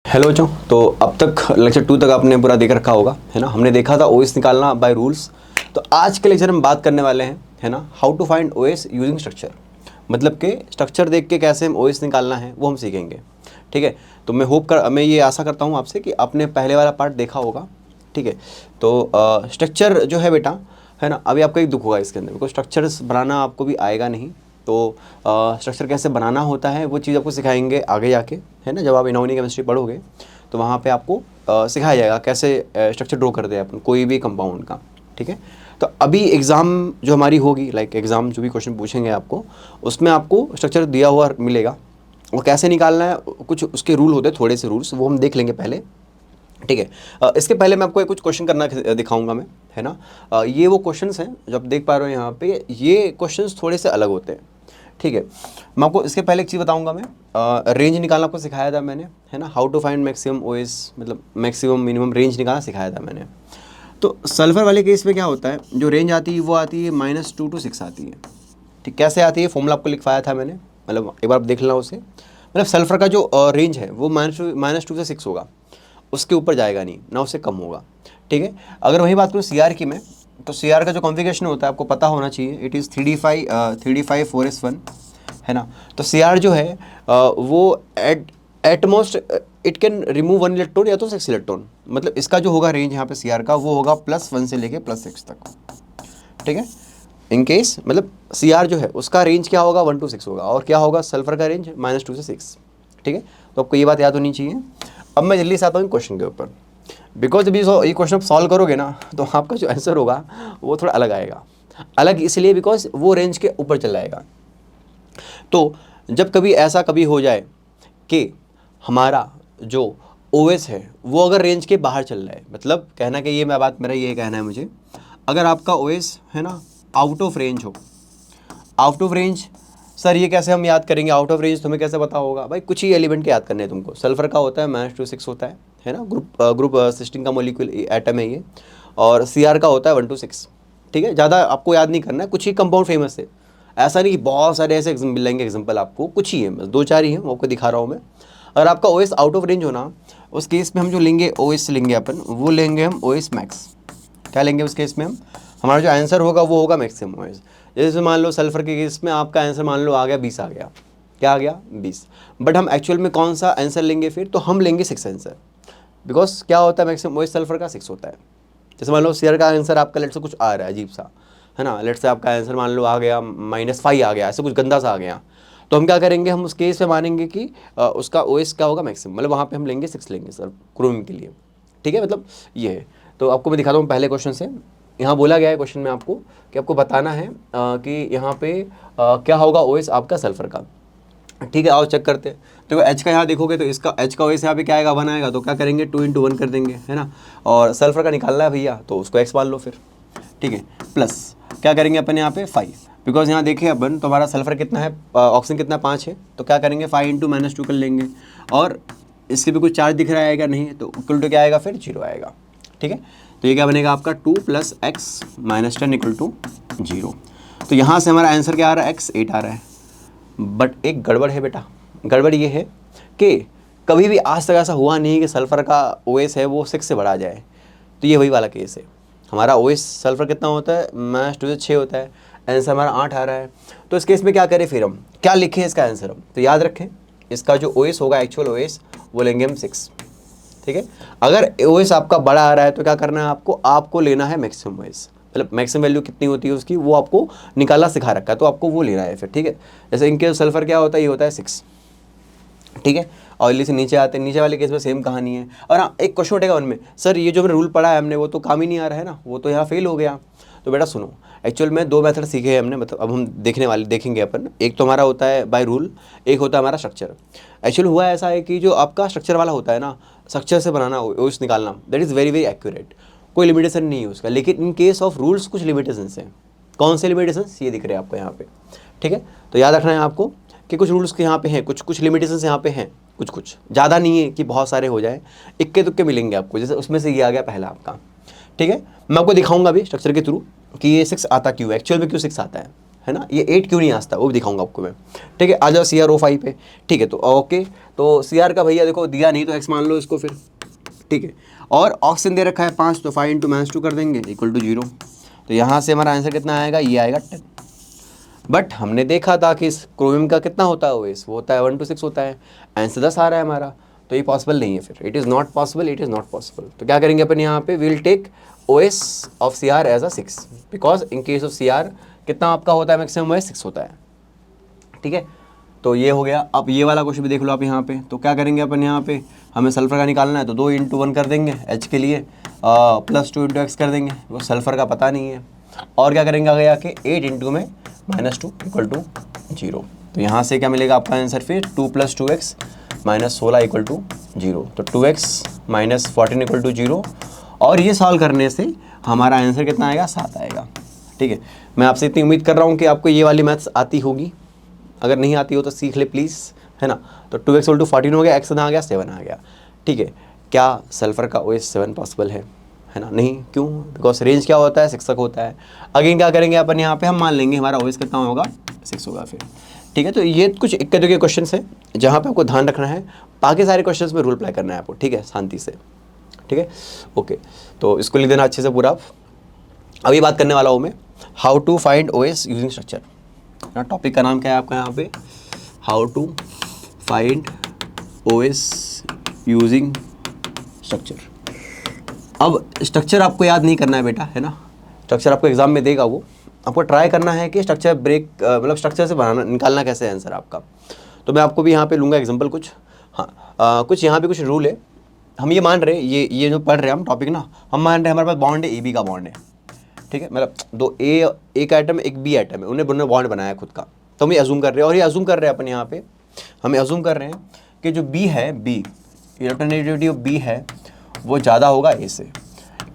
Hello बच्चों, तो अब तक लेक्चर 2 तक आपने पूरा देख रखा होगा, है ना। हमने देखा था ओएस निकालना बाय रूल्स। तो आज के लेक्चर में बात करने वाले हैं, है ना, how to find OS using structure. मतलब कि स्ट्रक्चर देख के कैसे हम ओएस निकालना है वो हम सीखेंगे, ठीक है। तो मैं ये आशा करता हूँ आपसे कि आपने पहले वाला पार्ट देखा होगा, ठीक है। तो स्ट्रक्चर जो है बेटा, है ना, अभी आपको एक दुख होगा इसके अंदर, बिकॉज स्ट्रक्चर्स बनाना आपको भी आएगा नहीं। तो स्ट्रक्चर कैसे बनाना होता है वो चीज़ आपको सिखाएंगे आगे जाके, है ना। जब आप इनऑर्गेनिक केमिस्ट्री पढ़ोगे तो वहाँ पे आपको सिखाया जाएगा कैसे स्ट्रक्चर ड्रॉ करते हैं अपन कोई भी कंपाउंड का, ठीक है। तो अभी एग्ज़ाम जो हमारी होगी, लाइक एग्ज़ाम जो भी क्वेश्चन पूछेंगे आपको, उसमें आपको स्ट्रक्चर दिया हुआ मिलेगा। वो कैसे निकालना है, कुछ उसके रूल होते हैं, थोड़े से रूल्स, वो हम देख लेंगे पहले, ठीक है। इसके पहले मैं आपको कुछ क्वेश्चन करना दिखाऊंगा मैं, है ना। ये वो क्वेश्चंस हैं जो आप देख पा रहे हो यहाँ पे, ये क्वेश्चंस थोड़े से अलग होते हैं, ठीक है। मैं आपको इसके पहले एक चीज़ बताऊंगा, मैं रेंज निकालना आपको सिखाया था मैंने, है ना। How to find maximum OS, मतलब मैक्सिमम मिनिमम रेंज निकालना सिखाया था मैंने। तो सल्फर वाले केस में क्या होता है, जो रेंज आती है वो आती है -2 to 6 आती है, ठीक। कैसे आती है, फॉर्मूला आपको लिखवाया था मैंने, मतलब एक बार आप देख लेना उसे। मतलब सल्फर का जो रेंज है वो -2 से 6 होगा, उसके ऊपर जाएगा नहीं, ना उससे कम होगा, ठीक है। अगर वही बात करूँ सीआर की मैं, तो सीआर का जो कॉन्फ़िगरेशन होता है आपको पता होना चाहिए, इट इज़ 3d5 4s1, है ना। तो सीआर जो है वो at most it can remove 1 electron या तो 6 इलेक्ट्रॉन। मतलब इसका जो होगा रेंज यहाँ पे सीआर का वो होगा +1 से लेके +6 तक, ठीक है। इन केस मतलब सीआर जो है उसका रेंज क्या होगा, 1 to 6 होगा, और क्या होगा सल्फर का रेंज -2 से 6, ठीक है। तो आपको ये बात याद होनी चाहिए। अब मैं जल्दी से आता हूँ क्वेश्चन के ऊपर, बिकॉज जब ये क्वेश्चन आप सॉल्व करोगे ना तो आपका जो आंसर होगा वो थोड़ा अलग आएगा। अलग इसलिए बिकॉज वो रेंज के ऊपर चला जाएगा। तो जब कभी ऐसा कभी हो जाए कि हमारा जो ओएस है वो अगर रेंज के बाहर चल रहा है, मतलब कहना कि ये मैं बात मेरा ये कहना है मुझे, अगर आपका ओएस है ना आउट ऑफ रेंज हो, आउट ऑफ रेंज, सर ये कैसे हम याद करेंगे आउट ऑफ रेंज, तुम्हें कैसे पता होगा भाई, कुछ ही एलिमेंट के याद करने हैं तुमको। सल्फर का होता है -2 6 होता है ना, ग्रुप 16 का मॉलिक्यूल एटम है ये, और सीआर का होता है 1 to 6, ठीक है। ज़्यादा आपको याद नहीं करना है, कुछ ही कंपाउंड फेमस है, ऐसा नहीं कि बहुत सारे ऐसे मिलेंगे एग्जाम्पल आपको, कुछ ही है, बस 2-4 ही हैं, वो आपको दिखा रहा हूँ मैं। अगर आपका ओएस आउट ऑफ रेंज होना, उस केस में हम जो लेंगे ओएस लेंगे अपन, वो लेंगे हम ओएस मैक्स। क्या लेंगे उस केस में हम, हमारा जो आंसर होगा वो होगा मैक्सिमम ओएस। जैसे मान लो सल्फर के केस में आपका आंसर मान लो आ गया 20 आ गया, क्या आ गया 20, बट हम एक्चुअल में कौन सा आंसर लेंगे फिर, तो हम लेंगे 6 आंसर, बिकॉज क्या होता है मैक्सिमम ओएस सल्फर का 6 होता है। जैसे मान लो सीआर का आंसर आपका लेट से कुछ आ रहा है अजीब सा, है ना, लेट से आपका आंसर मान लो आ गया -5 आ गया, ऐसे कुछ गंदा सा आ गया, तो हम क्या करेंगे, हम उस केस में मानेंगे कि उसका ओएस क्या होगा मैक्सिमम, मतलब वहाँ पे हम लेंगे 6 लेंगे सर क्रोमियम के लिए, ठीक है। मतलब ये है। तो आपको मैं दिखाता हूँ पहले क्वेश्चन से। यहाँ बोला गया है क्वेश्चन में आपको कि आपको बताना है कि यहाँ पे क्या होगा ओएस आपका सल्फर का, ठीक है। आओ चेक करते हैं। तो एच का यहाँ देखोगे तो इसका एच का ओएस यहाँ पे क्या आएगा 1 आएगा, तो क्या करेंगे 2 into 1 कर देंगे, है ना। और सल्फर का निकालना है भैया तो उसको एक्स मान लो फिर, ठीक है। प्लस क्या करेंगे अपन यहाँ पे 5, बिकॉज यहाँ देखें अपन तो हमारा सल्फर कितना है, ऑक्सीजन कितना 5 है, तो क्या करेंगे 5 into -2 कर लेंगे, और इसके भी कुछ चार्ज दिख रहा है क्या, नहीं, तो इक्वल टू क्या आएगा फिर 0 आएगा, ठीक है। तो ये क्या बनेगा आपका 2 + x - 10 = 0। तो यहाँ से हमारा आंसर क्या आ रहा है, x 8 आ रहा है। बट एक गड़बड़ है बेटा, गड़बड़ ये है कि कभी भी आज तक ऐसा हुआ नहीं कि सल्फ़र का ओएस है वो 6 से बढ़ा जाए। तो ये वही वाला केस है, हमारा ओएस सल्फ़र कितना होता है, -2 से 6 होता है, आंसर हमारा 8 आ रहा है। तो इस केस में क्या करें फिर, हम क्या लिखें इसका आंसर, हम तो याद रखें इसका जो ओएस होगा एक्चुअल ओएस वो लेंगे हम 6, ठीक है। अगर ओएस आपका बड़ा आ रहा है तो क्या करना है आपको लेना है मैक्सिमम ओएस, मतलब मैक्सिमम वैल्यू कितनी होती है उसकी वो आपको निकालना सिखा रखा है, तो आपको वो लेना है फिर, ठीक है। जैसे इनके सल्फर क्या होता है, ये होता है 6, ठीक है। और जैसे नीचे आते हैं, नीचे वाले केस में सेम कहानी है। और हाँ एक क्वेश्चन उठेगा उनमें, सर ये जो हमने रूल पढ़ा है हमने वो तो काम ही नहीं आ रहा है ना, वो तो यहाँ फेल हो गया। तो बेटा सुनो, एक्चुअल में 2 मेथड सीखे हैं हमने, मतलब अब हम देखेंगे अपन। एक तो हमारा होता है बाय रूल, एक होता है हमारा स्ट्रक्चर। एक्चुअल हुआ ऐसा है कि जो आपका स्ट्रक्चर वाला होता है ना, स्ट्रक्चर से बनाना ओएस निकालना, that is very very accurate, कोई लिमिटेशन नहीं है उसका। लेकिन इन केस ऑफ रूल्स कुछ लिमिटेशंस हैं। कौन से लिमिटेशंस, ये दिख रहे हैं आपको यहाँ पे, ठीक है। तो याद रखना है आपको कि कुछ रूल्स के यहाँ पे हैं, कुछ लिमिटेशंस यहाँ पे हैं, कुछ ज़्यादा नहीं है कि बहुत सारे हो जाए, इक्के दुक्के मिलेंगे आपको। जैसे उसमें से ये आ गया पहला आपका, ठीक है। मैं आपको दिखाऊंगा अभी स्ट्रक्चर के थ्रू कि ये 6 आता क्यों, एक्चुअल में क्यों 6 आता है ना, ये 8 क्यों नहीं आता वो भी दिखाऊंगा आपको मैं, ठीक है। आ जाओ CrO5 पे, ठीक है। तो ओके, तो Cr का भैया देखो दिया नहीं तो x मान लो इसको फिर, ठीक है। और ऑक्सीजन दे रखा है 5, तो 5 × -2 कर देंगे इक्वल टू 0। तो यहाँ से हमारा आंसर कितना आएगा, ये आएगा 10। बट हमने देखा था कि इस क्रोमियम का कितना होता है ओएस, वो होता है 1 to 6 होता है, आंसर 10 आ रहा है हमारा, तो ये पॉसिबल नहीं है फिर, it is not possible, it is not possible. तो क्या करेंगे अपन यहाँ पे, will take OS of Cr as a 6, because in case of Cr कितना आपका होता है मैक्सिमम OS 6 होता है, ठीक है। तो ये हो गया। अब ये वाला क्वेश्चन भी देख लो आप यहाँ पे, तो क्या करेंगे अपन यहाँ पे, हमें सल्फर का निकालना है तो 2 × 1 कर देंगे H के लिए, +2 × x कर देंगे, वो सल्फर का पता नहीं है। और क्या करेंगे आगे आके 8 × में -2 इक्वल टू 0। तो यहाँ से क्या मिलेगा आपका आंसर फिर, 2 + 2x -16 इक्वल टू 0। तो 2x - 14 इक्वल टू 0। और ये सॉल्व करने से हमारा आंसर कितना आएगा, 7 आएगा, ठीक है। मैं आपसे इतनी उम्मीद कर रहा हूँ कि आपको ये वाली मैथ्स आती होगी, अगर नहीं आती हो तो सीख ले प्लीज़, है ना। तो 2x इक्वल टू 14 हो गया, x आ गया 7 आ गया, ठीक है। क्या सल्फर का OS 7 पॉसिबल है ना, नहीं, क्यों, बिकॉज रेंज क्या होता है, 6 तक होता है। अगेन क्या करेंगे अपन यहाँ पे, हम मान लेंगे हमारा OS कितना होगा, 6 होगा फिर, ठीक है। तो ये कुछ इक्के दुक्के क्वेश्चन है जहाँ पे आपको ध्यान रखना है, बाकी सारे क्वेश्चंस में रूल अप्लाई करना है आपको, ठीक है, शांति से, ठीक है, ओके। तो इसको लिख देना अच्छे से पूरा। अभी बात करने वाला हूँ मैं how to find OS using structure ना। टॉपिक का नाम क्या है आपका यहाँ पे, how to find OS using structure. अब स्ट्रक्चर आपको याद नहीं करना है बेटा, है ना, स्ट्रक्चर आपको एग्जाम में देगा, वो आपको ट्राई करना है कि स्ट्रक्चर ब्रेक मतलब स्ट्रक्चर से बनाना निकालना कैसे है आंसर आपका। तो मैं आपको भी यहाँ पे लूँगा एग्जांपल कुछ, हाँ कुछ यहाँ पे कुछ रूल है। हम ये मान रहे हैं, ये जो पढ़ रहे हैं हम टॉपिक ना, हम मान रहे हैं हमारे पास बॉन्ड है, AB का बॉन्ड है, ठीक है, मतलब 2 एक एटम एक B एटम है, उन्हें दोनों बॉन्ड बनाया खुद का। तो हम ये अजूम कर रहे हैं, और ये अजूम कर रहे हैं अपन यहाँ पे, हमें अजूम कर रहे हैं कि जो B है, B इलेक्ट्रोनेगेटिविटी ऑफ B है वो ज़्यादा होगा A से।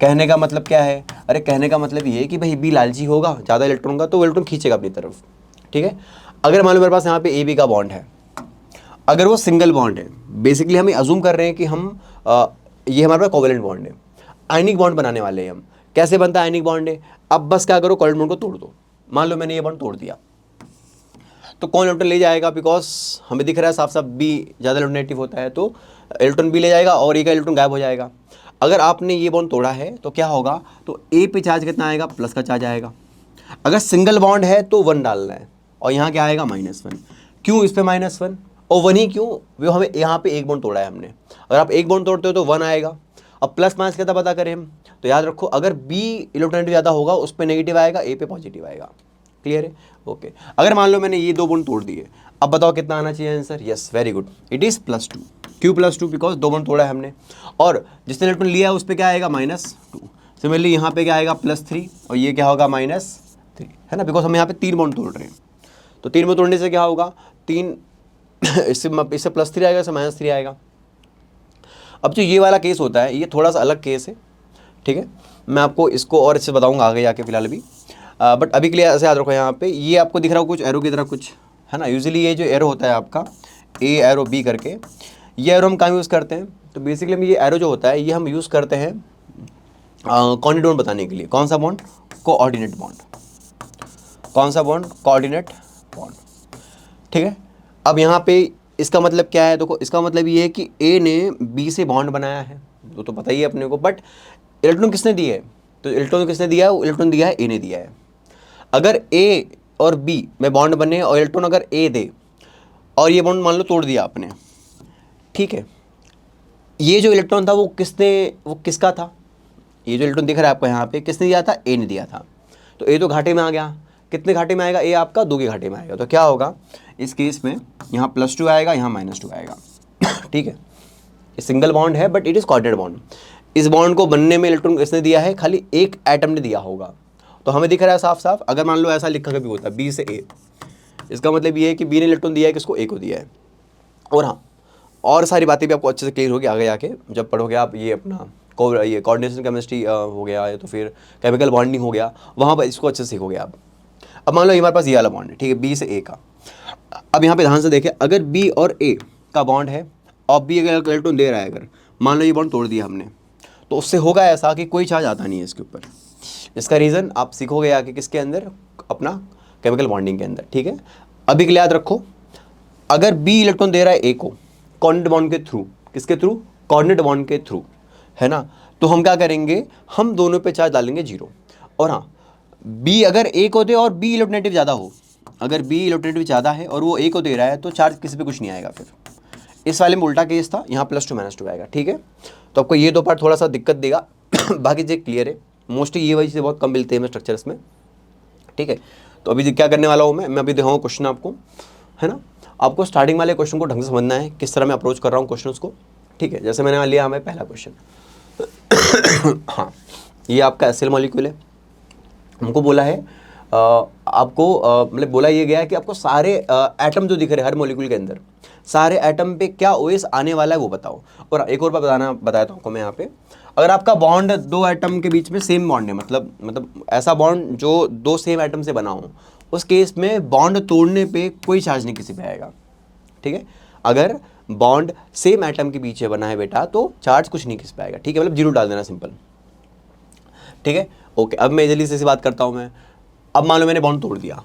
कहने का मतलब क्या है, अरे कहने का मतलब ये है कि भाई B लालची होगा, ज़्यादा इलेक्ट्रॉन का, तो वो इलेक्ट्रॉन खींचेगा अपनी तरफ, ठीक है। अगर मान लो मेरे पास यहाँ पे AB का बॉन्ड है, अगर वो सिंगल बॉन्ड है, बेसिकली हम अजूम कर रहे हैं कि हम ये हमारे पास कोवेलेंट बॉन्ड है, आयनिक बॉन्ड बनाने वाले हैं हम। कैसे बनता है आयनिक बॉन्ड है, अब बस क्या करो, कोवेलेंट बॉन्ड को तोड़ दो। मान लो मैंने ये बॉन्ड तोड़ दिया, तो कौन इलेक्ट्रॉन ले जाएगा, बिकॉज हमें दिख रहा है साफ साफ B ज़्यादा इलेक्ट्रोनेगेटिव होता है, तो इलेक्ट्रॉन B ले जाएगा और A का इलेक्ट्रॉन गायब हो जाएगा। अगर आपने ये बॉन्ड तोड़ा है तो क्या होगा, तो A पे चार्ज कितना आएगा, प्लस का चार्ज आएगा। अगर सिंगल बॉन्ड है तो 1 डालना है, और यहाँ क्या आएगा, -1। क्यों इस पे -1 और 1 ही क्यों, वो हमें यहाँ पे एक बॉन्ड तोड़ा है हमने, अगर आप एक बॉन्ड तोड़ते हो तो 1 आएगा। अब प्लस माइनस कितना पता करें हम, तो याद रखो अगर B इलेक्ट्रोनेगेटिव ज़्यादा होगा उस पर नेगेटिव आएगा, A पे पॉजिटिव आएगा, क्लियर है, ओके। अगर मान लो मैंने ये 2 बॉन्ड तोड़ दिए, अब बताओ कितना आना चाहिए answer, yes very good, it is +2। क्यों +2, बिकॉज 2 बॉन्ड तोड़ा है हमने, और जिसने इलेक्ट्रॉन लिया है उस पर क्या आएगा, -2। सिमिलरली यहाँ पे क्या आएगा, +3, और ये क्या होगा, -3, है ना, बिकॉज हम यहाँ पे 3 बॉन्ड तोड़ रहे हैं। तो 3 बॉन्ड तोड़ने से क्या होगा, 3 इससे +3 आएगा, इससे -3 आएगा। अब जो ये वाला केस होता है ये थोड़ा सा अलग केस है, ठीक है, मैं आपको इसको और इससे बताऊँगा आगे जाके, फिलहाल भी बट अभी के लिए ऐसे याद रखो, यहाँ पे ये आपको दिख रहा हो कुछ एरो की तरह कुछ, है ना। यूजुअली ये जो एरो होता है आपका A एरो B करके, ये एरो हम कहाँ यूज़ करते हैं, तो बेसिकली हम ये एरो जो होता है ये हम यूज़ करते हैं कोऑर्डिनेट बॉन्ड बताने के लिए। कौन सा बॉन्ड, कोऑर्डिनेट बॉन्ड। कौन सा बॉन्ड, कोऑर्डिनेट बॉन्ड, ठीक है। अब यहाँ पे इसका मतलब क्या है, देखो इसका मतलब ये है कि A ने B से बॉन्ड बनाया है, वो तो पता ही है अपने को, बट इलेक्ट्रॉन किसने दिए है, तो इलेक्ट्रॉन किसने दिया है, इलेक्ट्रॉन दिया है A ने दिया है। अगर A और B में बॉन्ड बने और इलेक्ट्रॉन अगर A दे और ये बॉन्ड मान लो तोड़ दिया आपने, ठीक है, ये जो इलेक्ट्रॉन था वो किसका था, ये जो इलेक्ट्रॉन दिख रहा है आपको यहाँ पे किसने दिया था, A ने दिया था। तो A तो घाटे में आ गया, कितने घाटे में आएगा, A आपका 2 के घाटे में आएगा। तो क्या होगा इस केस में, यहाँ +2 आएगा, यहाँ -2 आएगा, ठीक है। ये सिंगल बॉन्ड है but it is coordinate bond. इस बॉन्ड को बनने में इलेक्ट्रॉन किसने दिया है, खाली एक एटम ने दिया होगा। तो हमें दिख रहा है साफ साफ, अगर मान लो ऐसा लिखा कभी होता है B से A, इसका मतलब ये है कि B ने इलेक्ट्रॉन दिया है, किसको, A को दिया है। और हाँ, और सारी बातें भी आपको अच्छे से क्लियर होगी आगे जाके जब पढ़ोगे आप, ये अपना ये कोऑर्डिनेशन केमिस्ट्री हो गया, या तो फिर केमिकल बॉन्डिंग हो गया, वहाँ पर इसको अच्छे से सीखोगे आप। अब मान लो हमारे पास ये वाला बॉन्ड है, ठीक है, B से A का। अब यहाँ पे ध्यान से देखें, अगर B और A का बॉन्ड है और B अगर इलेक्ट्रॉन दे रहा है, अगर मान लो ये बॉन्ड तोड़ दिया हमने, तो उससे होगा ऐसा कि कोई चार्ज आता नहीं है इसके ऊपर। इसका रीज़न आप सीखोगे आके किसके अंदर, अपना केमिकल बॉन्डिंग के अंदर, ठीक है। अभी के लिए याद रखो, अगर बी इलेक्ट्रॉन दे रहा है ए को कोऑर्डिनेट बॉन्ड के थ्रू, किसके थ्रू, कोऑर्डिनेट बॉन्ड के थ्रू, है ना, तो हम क्या करेंगे, हम दोनों पे चार्ज डालेंगे 0। और हाँ, बी अगर ए को दे और बी इलेक्ट्रोनेगेटिव ज़्यादा हो, अगर बी इलेक्ट्रोनेगेटिव ज़्यादा है और वो ए को दे रहा है तो चार्ज किसी पे कुछ नहीं आएगा। फिर इस वाले में उल्टा केस था, यहाँ +2 -2 आएगा, ठीक है। तो आपको ये दो पार्ट थोड़ा सा दिक्कत देगा बाकी चीज़ क्लियर है। मोस्टली ये वाली चीज़ें बहुत कम मिलते हैं स्ट्रक्चर्स में, ठीक है। तो अभी क्या करने वाला हूँ मैं अभी दिखाऊँ क्वेश्चन आपको, है ना। आपको स्टार्टिंग वाले क्वेश्चन को ढंग से समझना है, किस तरह मैं अप्रोच कर रहा हूँ क्वेश्चन को, ठीक है। जैसे मैंने लिया हमें पहला क्वेश्चन हाँ, ये आपका एसिल मॉलिक्यूल है। हमको बोला है आपको मतलब बोला ये गया है कि आपको सारे एटम जो दिख रहे हैं हर मॉलिक्यूल के अंदर, सारे एटम पे क्या ओएस आने वाला है वो बताओ। और एक और बात बताता हूँ आपको मैं यहाँ पे, अगर आपका बॉन्ड दो एटम के बीच में सेम बॉन्ड है, मतलब ऐसा बॉन्ड जो दो सेम एटम से बना हो, उस केस में बॉन्ड तोड़ने पे कोई चार्ज नहीं किसी पे आएगा, ठीक है। अगर बॉन्ड सेम एटम के पीछे बना है बेटा तो चार्ज कुछ नहीं किसी पे आएगा, ठीक है। मतलब 0 डाल देना, सिंपल, ठीक है। ओके, अब मैं जल्दी से बात करता हूँ मैं। अब मान लो मैंने बॉन्ड तोड़ दिया,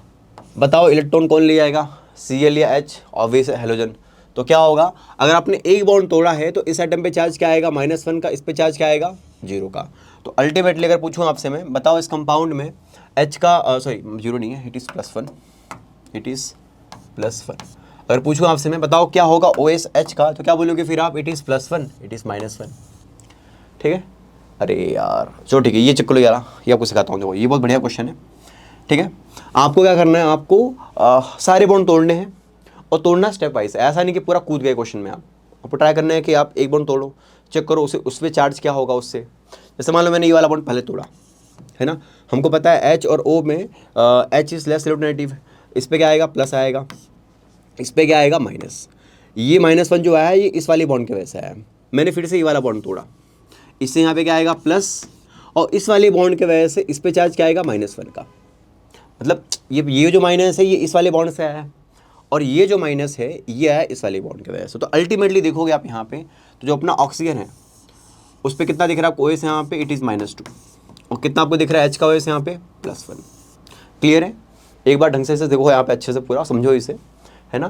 बताओ इलेक्ट्रॉन कौन ले जाएगा, Cl या H, ऑब्वियस हेलोजन। तो क्या होगा, अगर आपने एक बॉन्ड तोड़ा है तो इस एटम पे चार्ज क्या आएगा, -1 का, इस पे चार्ज क्या आएगा, 0 का। तो अल्टीमेटली अगर पूछूँ आपसे मैं, बताओ इस कंपाउंड में H का सॉरी 0 नहीं है, इट इज़ +1, इट इज़ +1। अगर पूछूँ आपसे मैं, बताओ क्या होगा OH का, तो क्या बोलोगे फिर आप, इट इज़ +1, इट इज़ -1, ठीक है। अरे यार चलो ठीक है, ये चेक लो यार, ये आपको सिखाता हूँ। देखो ये बहुत बढ़िया क्वेश्चन है, ठीक है। आपको क्या करना है, आपको सारे बॉन्ड तोड़ने हैं और तोड़ना स्टेप वाइज है, ऐसा नहीं कि पूरा कूद गए क्वेश्चन में। आपको ट्राई करना है कि आप एक बॉन्ड तोड़ो, चेक करो उस पर चार्ज क्या होगा उससे। जैसे मान लो मैंने ये वाला बॉन्ड पहले तोड़ा, है ना, हमको पता है H और O में H इज लेस इलेक्ट्रोनेगेटिव, इस पर क्या आएगा, प्लस आएगा, इस पर क्या आएगा, माइनस। ये -1 जो आया ये इस वाली बॉन्ड के वजह से आया। मैंने फिर से ये वाला बॉन्ड तोड़ा, इससे यहाँ पे क्या आएगा, प्लस, और इस वाले बॉन्ड के वजह से इस पे चार्ज क्या आएगा, -1 का। मतलब ये जो माइनस है ये इस वाले बॉन्ड से आया है, और ये जो माइनस है ये आया इस वाले बॉन्ड की वजह से। तो अल्टीमेटली देखोगे आप यहाँ पे, तो जो अपना ऑक्सीजन है उस पर कितना दिख रहा है आपको OS यहाँ पे, इट इज़ -2, और कितना आपको दिख रहा है H का OS यहाँ पे, +1। क्लियर है, एक बार ढंग से देखो यहाँ पे, अच्छे से पूरा समझो इसे, है ना।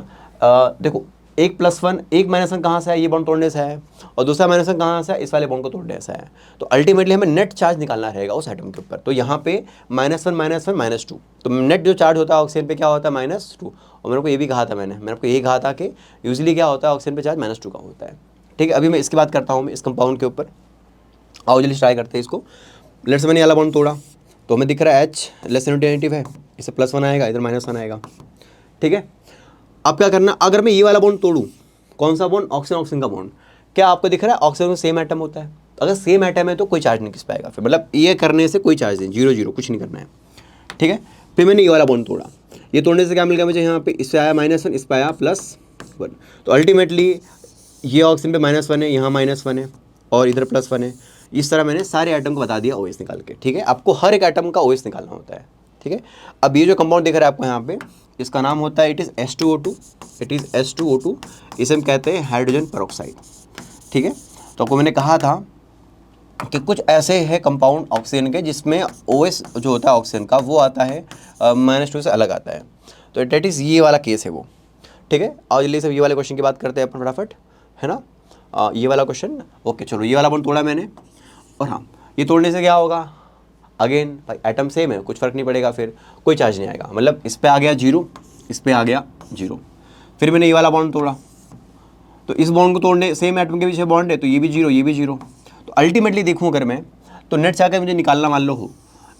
देखो एक +1, एक -1 कहाँ से है, ये बॉन्ड तोड़ने से है, और दूसरा -1 कहाँ से है, इस वाले बॉन्ड को तोड़ने से है। तो अल्टीमेटली हमें नेट चार्ज निकालना रहेगा उस एटम के ऊपर। तो यहाँ पे -1 -2, तो नेट जो चार्ज होता है ऑक्सीजन पे क्या होता है, -2। और मेरे को ये भी कहा था मैंने आपको यही कहा था कि यूजुअली क्या होता है, ऑक्सीजन पे चार्ज -2 का होता है, ठीक है। अभी मैं इसकी बात करता हूँ, मैं इस कंपाउंड के ऊपर। आओ जल्दी ट्राई करते हैं इसको। लेट्स मैंने वाला बॉन्ड तोड़ा, तो हमें दिख रहा है H लेस इलेक्ट्रोनेगेटिव है, इसे +1 आएगा, इधर -1 आएगा, ठीक है। अब क्या करना, अगर मैं ये वाला बॉन्ड तोड़ूं, कौन सा बॉन्ड, ऑक्सीजन का बॉन्ड, क्या आपको दिख रहा है ऑक्सीजन में सेम एटम होता है। अगर सेम एटम है तो कोई चार्ज नहीं किस पाएगा फिर, मतलब ये करने से कोई चार्ज नहीं, 0 0 कुछ नहीं करना है, ठीक है। फिर मैंने ये वाला बॉन्ड तोड़ा, ये तोड़ने से क्या मिल गया मुझे, यहाँ पे इससे आया -1, इस पर आया +1। तो अल्टीमेटली ये ऑक्सीजन पे -1 है, यहाँ -1 है, और इधर +1 है। इस तरह मैंने सारे आइटम को बता दिया OS निकाल के, ठीक है। आपको हर एक आइटम का OS निकालना होता है, ठीक है। अब ये जो कंपाउंड दिख रहा है आपको यहाँ पे, इसका नाम होता है, it is H2O2, it is H2O2, इसे हम कहते हैं हाइड्रोजन पेरोक्साइड, ठीक है। तो आपको मैंने कहा था कि कुछ ऐसे है कंपाउंड ऑक्सीजन के जिसमें OS जो होता है ऑक्सीजन का वो आता है -2 से अलग आता है। तो डेट इज़ ये वाला केस है वो, ठीक है। और जल्दी से ये वाले क्वेश्चन की बात करते हैं अपन फटाफट, है ना। ये वाला क्वेश्चन, ओके चलो, ये वाला बॉन्ड तोड़ा मैंने, और हाँ ये तोड़ने से क्या होगा, अगेन भाई एटम सेम है, कुछ फ़र्क नहीं पड़ेगा, फिर कोई चार्ज नहीं आएगा, मतलब इस पे आ गया 0, इस पे आ गया 0। फिर मैंने ये वाला बॉन्ड तोड़ा, तो इस बॉन्ड को तोड़ने, सेम एटम के पीछे बॉन्ड है तो ये भी 0, ये भी 0। तो अल्टीमेटली देखूँ अगर मैं, तो नेट चार्ज मुझे निकालना मान लो हो,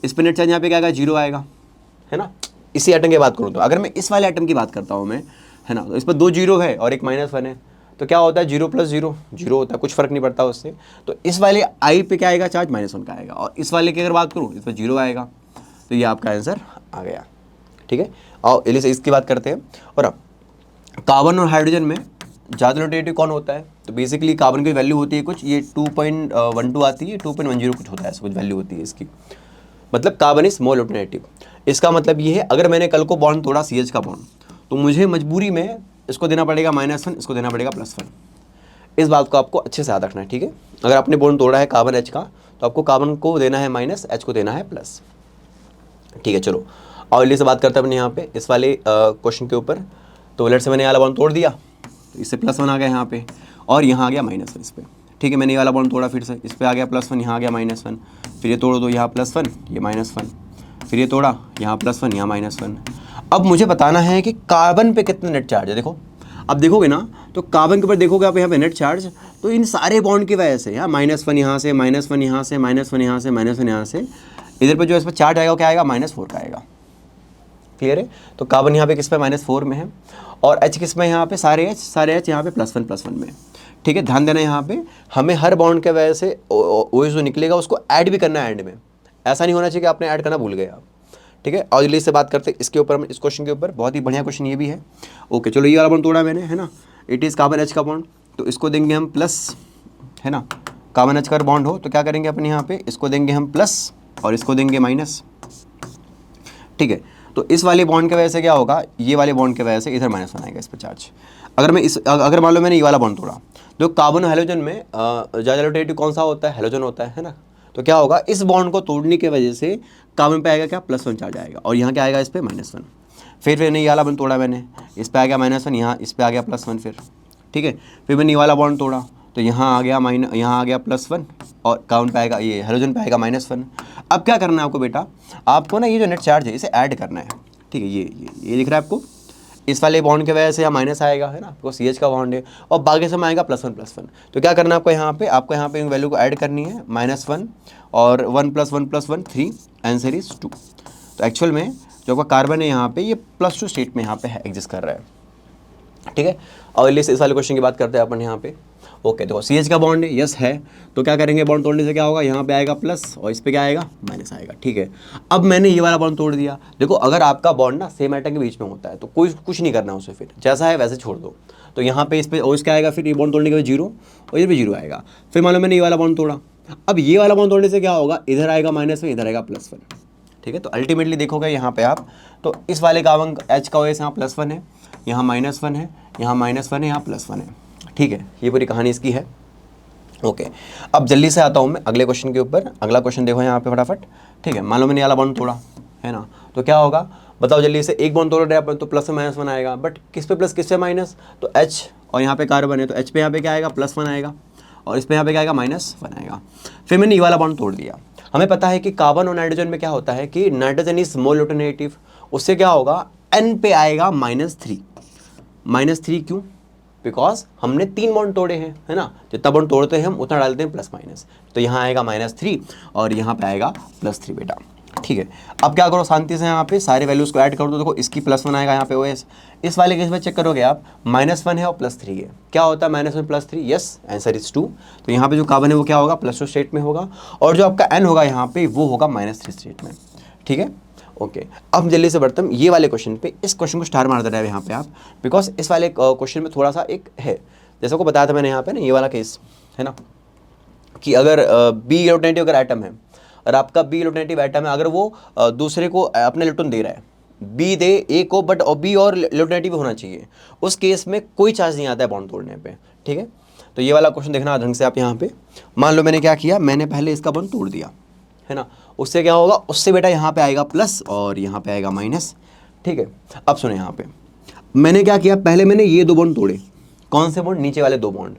इस पर नेट चार्ज यहाँ पे क्या आएगा, 0 आएगा, है ना। इसी एटम की बात करूँ तो, अगर मैं इस वाले एटम की बात करता हूँ मैं, है ना, तो इस पर 2 0 है और एक -1 है, तो क्या होता है, 0 + 0 0 होता है, कुछ फ़र्क नहीं पड़ता उससे। तो इस वाले I पे क्या आएगा, चार्ज -1 का आएगा, और इस वाले की अगर बात करूँ इस पर 0 आएगा। तो ये आपका आंसर आ गया, ठीक है। और एलिस इसकी बात करते हैं। और अब कार्बन और हाइड्रोजन में ज़्यादा न्यूट्रिएटिव कौन होता है, तो बेसिकली कार्बन की वैल्यू होती है कुछ, ये 2.12 आती है, 2.10 कुछ होता है, ऐसा कुछ वैल्यू होती है इसकी, मतलब कार्बन इज मोर न्यूट्रिएटिव। इसका मतलब ये है, अगर मैंने कल को बॉन्ड तोड़ा CH का बॉन्ड, तो मुझे मजबूरी में इसको देना पड़ेगा -1, इसको देना पड़ेगा +1। इस बात को आपको अच्छे से याद रखना है, ठीक है। अगर आपने बॉन्ड तोड़ा है कार्बन H का, तो आपको कार्बन को देना है -, H को देना है +, ठीक है। चलो और जल्दी से बात करते हैं अपने यहाँ पे इस वाले क्वेश्चन के ऊपर। तो लेट से मैंने ये वाला बॉन्ड तोड़ दिया, तो इससे +1 आ गया यहाँ पे, और यहाँ आ गया -1 इस पर। ठीक है, मैंने ये वाला बॉन्ड तोड़ा, फिर से इस पर आ गया +1, यहाँ आ गया -1, फिर ये तोड़ दो, यहाँ +1 ये -1, फिर ये तोड़ा, यहाँ +1 यहाँ -1। अब मुझे बताना है कि कार्बन पे कितना नेट चार्ज है। देखो अब देखोगे ना तो कार्बन के ऊपर देखोगे आप यहाँ पे नेट चार्ज, तो इन सारे बॉन्ड की वजह से यहाँ -1 यहाँ से, -1 यहाँ से, -1 यहाँ से, -1 यहाँ से, इधर पे जो इस पर चार्ज आएगा वो क्या आएगा, -4 का आएगा। क्लियर है? तो कार्बन यहाँ पे किस पे -4 में है, और H किस में यहाँ पे, सारे H यहाँ पे +1 में। ठीक है, ध्यान देना यहाँ पे हमें हर बॉन्ड के वजह से OH जो निकलेगा उसको ऐड भी करना है एंड में। ऐसा नहीं होना चाहिए कि आपने ऐड करना भूल गए आप। ठीक है, और जल्दी से बात करते हैं इसके ऊपर, इस क्वेश्चन के ऊपर। बहुत ही बढ़िया क्वेश्चन ये भी है। ओके चलो, ये वाला बॉन्ड तोड़ा मैंने, है ना, इट इज़ कार्बन H का बॉन्ड, तो इसको देंगे हम प्लस, है ना, कार्बन H का बॉन्ड हो तो क्या करेंगे अपन यहाँ पे, इसको देंगे हम प्लस और इसको देंगे माइनस। ठीक है, तो इस वाले बॉन्ड की वजह से क्या होगा, ये वाले बॉन्ड की वजह से इधर -1 आएगा इस पर चार्ज। अगर मान लो मैंने ये वाला बॉन्ड तोड़ा, तो कार्बन और हेलोजन में ज़्यादा रोटेटिव कौन सा होता है, हेलोजन होता है ना। तो क्या होगा, इस बॉन्ड को तोड़ने की वजह से कार्बन पे आएगा क्या, +1 चार्ज आएगा, और यहाँ क्या आएगा इस पर -1। फिर मैंने ये वाला बॉन्ड तोड़ा, मैंने इस पर आ गया -1, यहाँ इस पर आ गया +1 फिर। ठीक है, फिर मैंने ये वाला बॉन्ड तोड़ा, तो यहाँ आ गया यहाँ आ गया +1, और कार्बन पे आएगा, ये हेलोजन पे आएगा -1। अब क्या करना है आपको बेटा, आपको ना ये जो नेट चार्ज है इसे ऐड करना है। ठीक है, ये दिख रहा है आपको, इस वाले बॉन्ड की वजह से यहाँ माइनस आएगा, है ना, आपको CH का बॉन्ड है, और बाकी समय आएगा +1 तो क्या करना है आपको यहाँ पे, इन वैल्यू को ऐड करनी है, -1 और 1 + 1 + 1 3, आंसर इज 2। तो एक्चुअल में जो आपका कार्बन है यहाँ पे, ये +2 स्टेट में यहाँ पे एग्जिस्ट कर रहा है। ठीक है, और इस वाले क्वेश्चन की बात करते हैं अपन यहाँ पे। ओके, देखो CH का बॉन्ड है, यस है, तो क्या करेंगे, बॉन्ड तोड़ने से क्या होगा, यहाँ पे आएगा प्लस और इस पे क्या आएगा, माइनस आएगा। ठीक है, अब मैंने ये वाला बॉन्ड तोड़ दिया। देखो अगर आपका बॉन्ड ना सेम एटम के बीच में होता है तो कोई कुछ नहीं करना उसे, फिर जैसा है वैसे छोड़ दो। तो यहाँ पे इस पे और इसका आएगा, फिर ये बॉन्ड तोड़ने के बाद 0 और इधर भी 0 आएगा। फिर मान लो मैंने ये वाला बॉन्ड तोड़ा, अब ये वाला बॉन्ड तोड़ने से क्या होगा, इधर आएगा -1, इधर आएगा +1। ठीक है, तो अल्टीमेटली देखोगे यहाँ पे आप, तो इस वाले कार्बन H का OS यहाँ +1 है, यहाँ -1 है, यहाँ -1 है, यहाँ +1 है। ठीक है, ये पूरी कहानी इसकी है। ओके, अब जल्दी से आता हूँ मैं अगले क्वेश्चन के ऊपर। अगला क्वेश्चन देखो यहाँ पे फटाफट। ठीक है, मान लो मैंने ये वाला बॉन्ड तोड़ा, है ना, तो क्या होगा बताओ जल्दी से, एक बॉन्ड तोड़ रहे अपन तो +1 -1 आएगा, बट किस पे प्लस किस पे माइनस, तो H और यहाँ पे कार्बन है, तो H पे यहाँ पे क्या आएगा, +1 आएगा, और इस पे यहाँ पे क्या आएगा, -1 आएगा। फिर मैंने ये वाला बॉन्ड तोड़ दिया। हमें पता है कि कार्बन और नाइट्रोजन में क्या होता है कि नाइट्रोजन इज मोल ऑल्टरनेटिव, उससे क्या होगा, N पे आएगा -3 क्यों, बिकॉज हमने 3 बॉन्ड तोड़े हैं, है ना, जितना बॉन्ड तोड़ते हैं हम उतना डालते हैं +- तो यहाँ आएगा -3 और यहाँ पे आएगा +3 बेटा। ठीक है, अब क्या करो, शांति से यहाँ पे सारे वैल्यूज़ को ऐड कर दो। देखो इसकी +1 आएगा यहाँ पे OS, इस वाले केस में चेक करोगे आप, -1 है और +3 है, क्या होता है -1 +3, यस आंसर इज 2। तो यहाँ पे जो कार्बन है वो क्या होगा, +2 स्टेट में होगा, और जो आपका N होगा यहाँ पे वो होगा -3 स्टेट में। ठीक है, ओके, अब जल्दी से बढ़ते हैं ये वाले क्वेश्चन पे। इस क्वेश्चन को स्टार मार दे रहा है यहाँ पे आप, बिकॉज इस वाले क्वेश्चन में थोड़ा सा एक है, जैसा को बताया था मैंने यहाँ पे ना, ये वाला केस है ना, कि अगर B इलेक्ट्रोनेगेटिव अगर एटम है और आपका B इलेक्ट्रोनेगेटिव एटम है, अगर वो दूसरे को अपने इलेक्ट्रॉन दे रहा है, B दे A को, बट B और इलेक्ट्रोनेगेटिव होना चाहिए, उस केस में कोई चार्ज नहीं आता है बॉन्ड तोड़ने पे। ठीक है, तो ये वाला क्वेश्चन देखना ढंग से आप यहाँ पे। मान लो मैंने क्या किया, मैंने पहले इसका बॉन्ड तोड़ दिया, है ना, उससे क्या होगा, उससे बेटा यहाँ पे आएगा प्लस और यहाँ पे आएगा माइनस। ठीक है, अब सुनो यहाँ पे मैंने क्या किया, पहले मैंने ये 2 बॉन्ड तोड़े, कौन से बॉन्ड, नीचे वाले 2 बॉन्ड।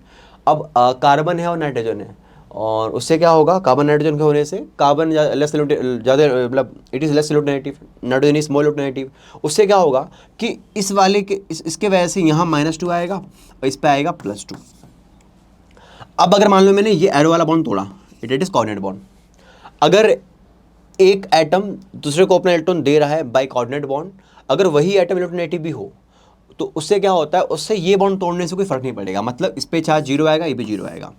अब कार्बन है और नाइट्रोजन है, और उससे क्या होगा, कार्बन नाइट्रोजन के होने से कार्बन लेस ज़्यादा, मतलब it is less electronegative, nitrogen is more electronegative. उससे क्या होगा कि इस वाले के इसके वजह से यहाँ -2 आएगा और इस पर आएगा +2। अब अगर मान लो मैंने ये एरो वाला बॉन्ड तोड़ा, इट इज़ कोऑर्डिनेट बॉन्ड। अगर एक एटम दूसरे को अपना इलेक्ट्रॉन दे रहा है बाय कोऑर्डिनेट बॉन्ड, अगर वही एटम इलेक्ट्रोनेगेटिव भी हो, तो उससे क्या होता है, उससे ये बॉन्ड तोड़ने से कोई फर्क नहीं पड़ेगा, मतलब इस पे चार्ज 0 आएगा, ये भी 0 आएगा।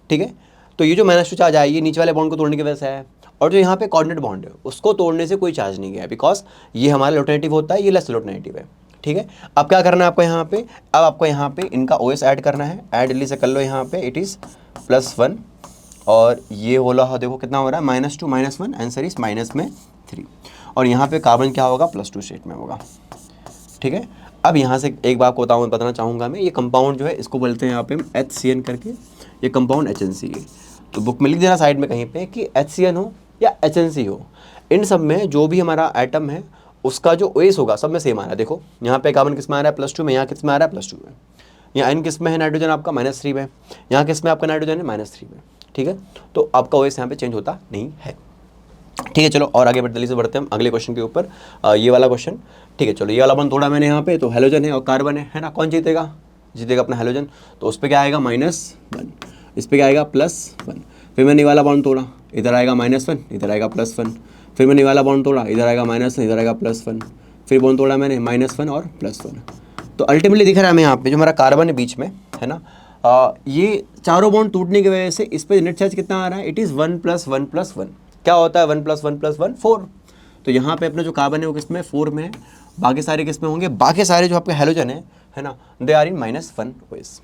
ठीक है, तो ये जो -2 चार्ज आया ये नीचे वाले बॉन्ड को तोड़ने की वजह से है, और जो यहाँ पे कोऑर्डिनेट बॉन्ड है उसको तोड़ने से कोई चार्ज नहीं गया, बिकॉज ये हमारा इलेक्ट्रोनेगेटिव होता है, ये लेस इलेक्ट्रोनेगेटिव है। ठीक है, अब क्या करना है आपको यहाँ पे, अब आपको यहाँ पे इनका OS ऐड करना है, ऐड जल्दी से कर लो यहाँ पे, इट इज़ +1 और ये बोला देखो कितना हो रहा है, -2 -1, आंसर इज -3। और यहाँ पे कार्बन क्या होगा, +2 स्टेट में होगा। ठीक है, अब यहाँ से एक बात को बताना चाहूँगा मैं, ये कंपाउंड जो है इसको बोलते हैं यहाँ पे HCN करके, ये कंपाउंड HNC है। तो बुक में लिख देना साइड में कहीं पे कि HCN हो या HNC हो, इन सब में जो भी हमारा एटम है उसका जो ओएस होगा सब में सेम आ रहा है। देखो यहाँ पे कार्बन किस में आ रहा है +2 में, यहाँ किस में आ रहा है +2 में, यहाँ n किस में है नाइट्रोजन आपका -3 में, यहाँ किस में आपका नाइट्रोजन है -3 में। ठीक है, तो आपका ओएस यहाँ पे चेंज होता नहीं है। ठीक है, चलो और आगे जल्दी से बढ़ते हैं हम अगले क्वेश्चन के ऊपर। ये वाला क्वेश्चन, ठीक है, चलो ये वाला बॉन्ड तोड़ा मैंने यहाँ पे, तो हेलोजन है और कार्बन है ना, कौन जीतेगा, जीतेगा अपना हेलोजन। तो उस पर क्या आएगा -1, इस पर क्या आएगा +1। फिर मैंने ये वाला बॉन्ड तोड़ा, इधर आएगा -1, इधर आएगा +1। फिर मैंने ये वाला बॉन्ड तोड़ा, इधर आएगा -1, इधर आएगा +1। फिर बॉन्ड तोड़ा मैंने -1 और +1। तो अल्टीमेटली दिख रहा है हमें यहाँ पे जो हमारा कार्बन है बीच में, है ना, ये चारों बॉन्ड टूटने की वजह से इस पर नेट चार्ज कितना आ रहा है, इट इज़ 1 + 1 + 1। क्या होता है 1 + 1 + 1 4। तो यहाँ पे अपना जो कार्बन है वो किस में 4 में है, बाकी सारे किस में होंगे, बाकी सारे जो आपके हेलोजन है ना, they are in -1 OS.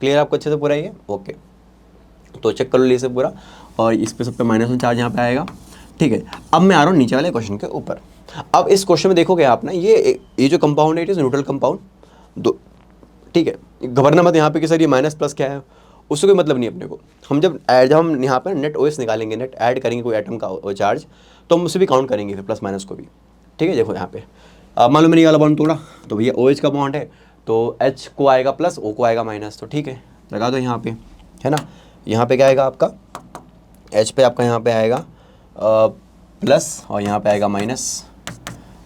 Clear आपको अच्छे से पूरा ही है, ओके। तो चेक कर लो इसे पूरा, और इस पे सब पे -1 चार्ज यहाँ पे आएगा। ठीक है, अब मैं आ रहा हूँ नीचे वाले क्वेश्चन के ऊपर। अब इस क्वेश्चन में देखोगे आप ना, ये जो कंपाउंड है इट इज़ न्यूट्रल कंपाउंड दो। ठीक है, घबराना मत यहाँ पे कि सर ये माइनस प्लस क्या है, उससे कोई मतलब नहीं अपने को। हम जब हम यहाँ पर नेट ओएस निकालेंगे, नेट ऐड करेंगे कोई एटम का चार्ज, तो हम उसे भी काउंट करेंगे फिर प्लस माइनस को भी। ठीक है, देखो यहाँ पे मान लो मैंने ये वाला बॉन्ड तोड़ा, तो भैया OH का बॉन्ड है, तो H को आएगा प्लस, O को आएगा माइनस। तो ठीक है, लगा दो यहाँ पे, है ना। यहाँ पे क्या आएगा आपका, H पे आपका यहाँ पे आएगा प्लस और यहाँ पे आएगा माइनस।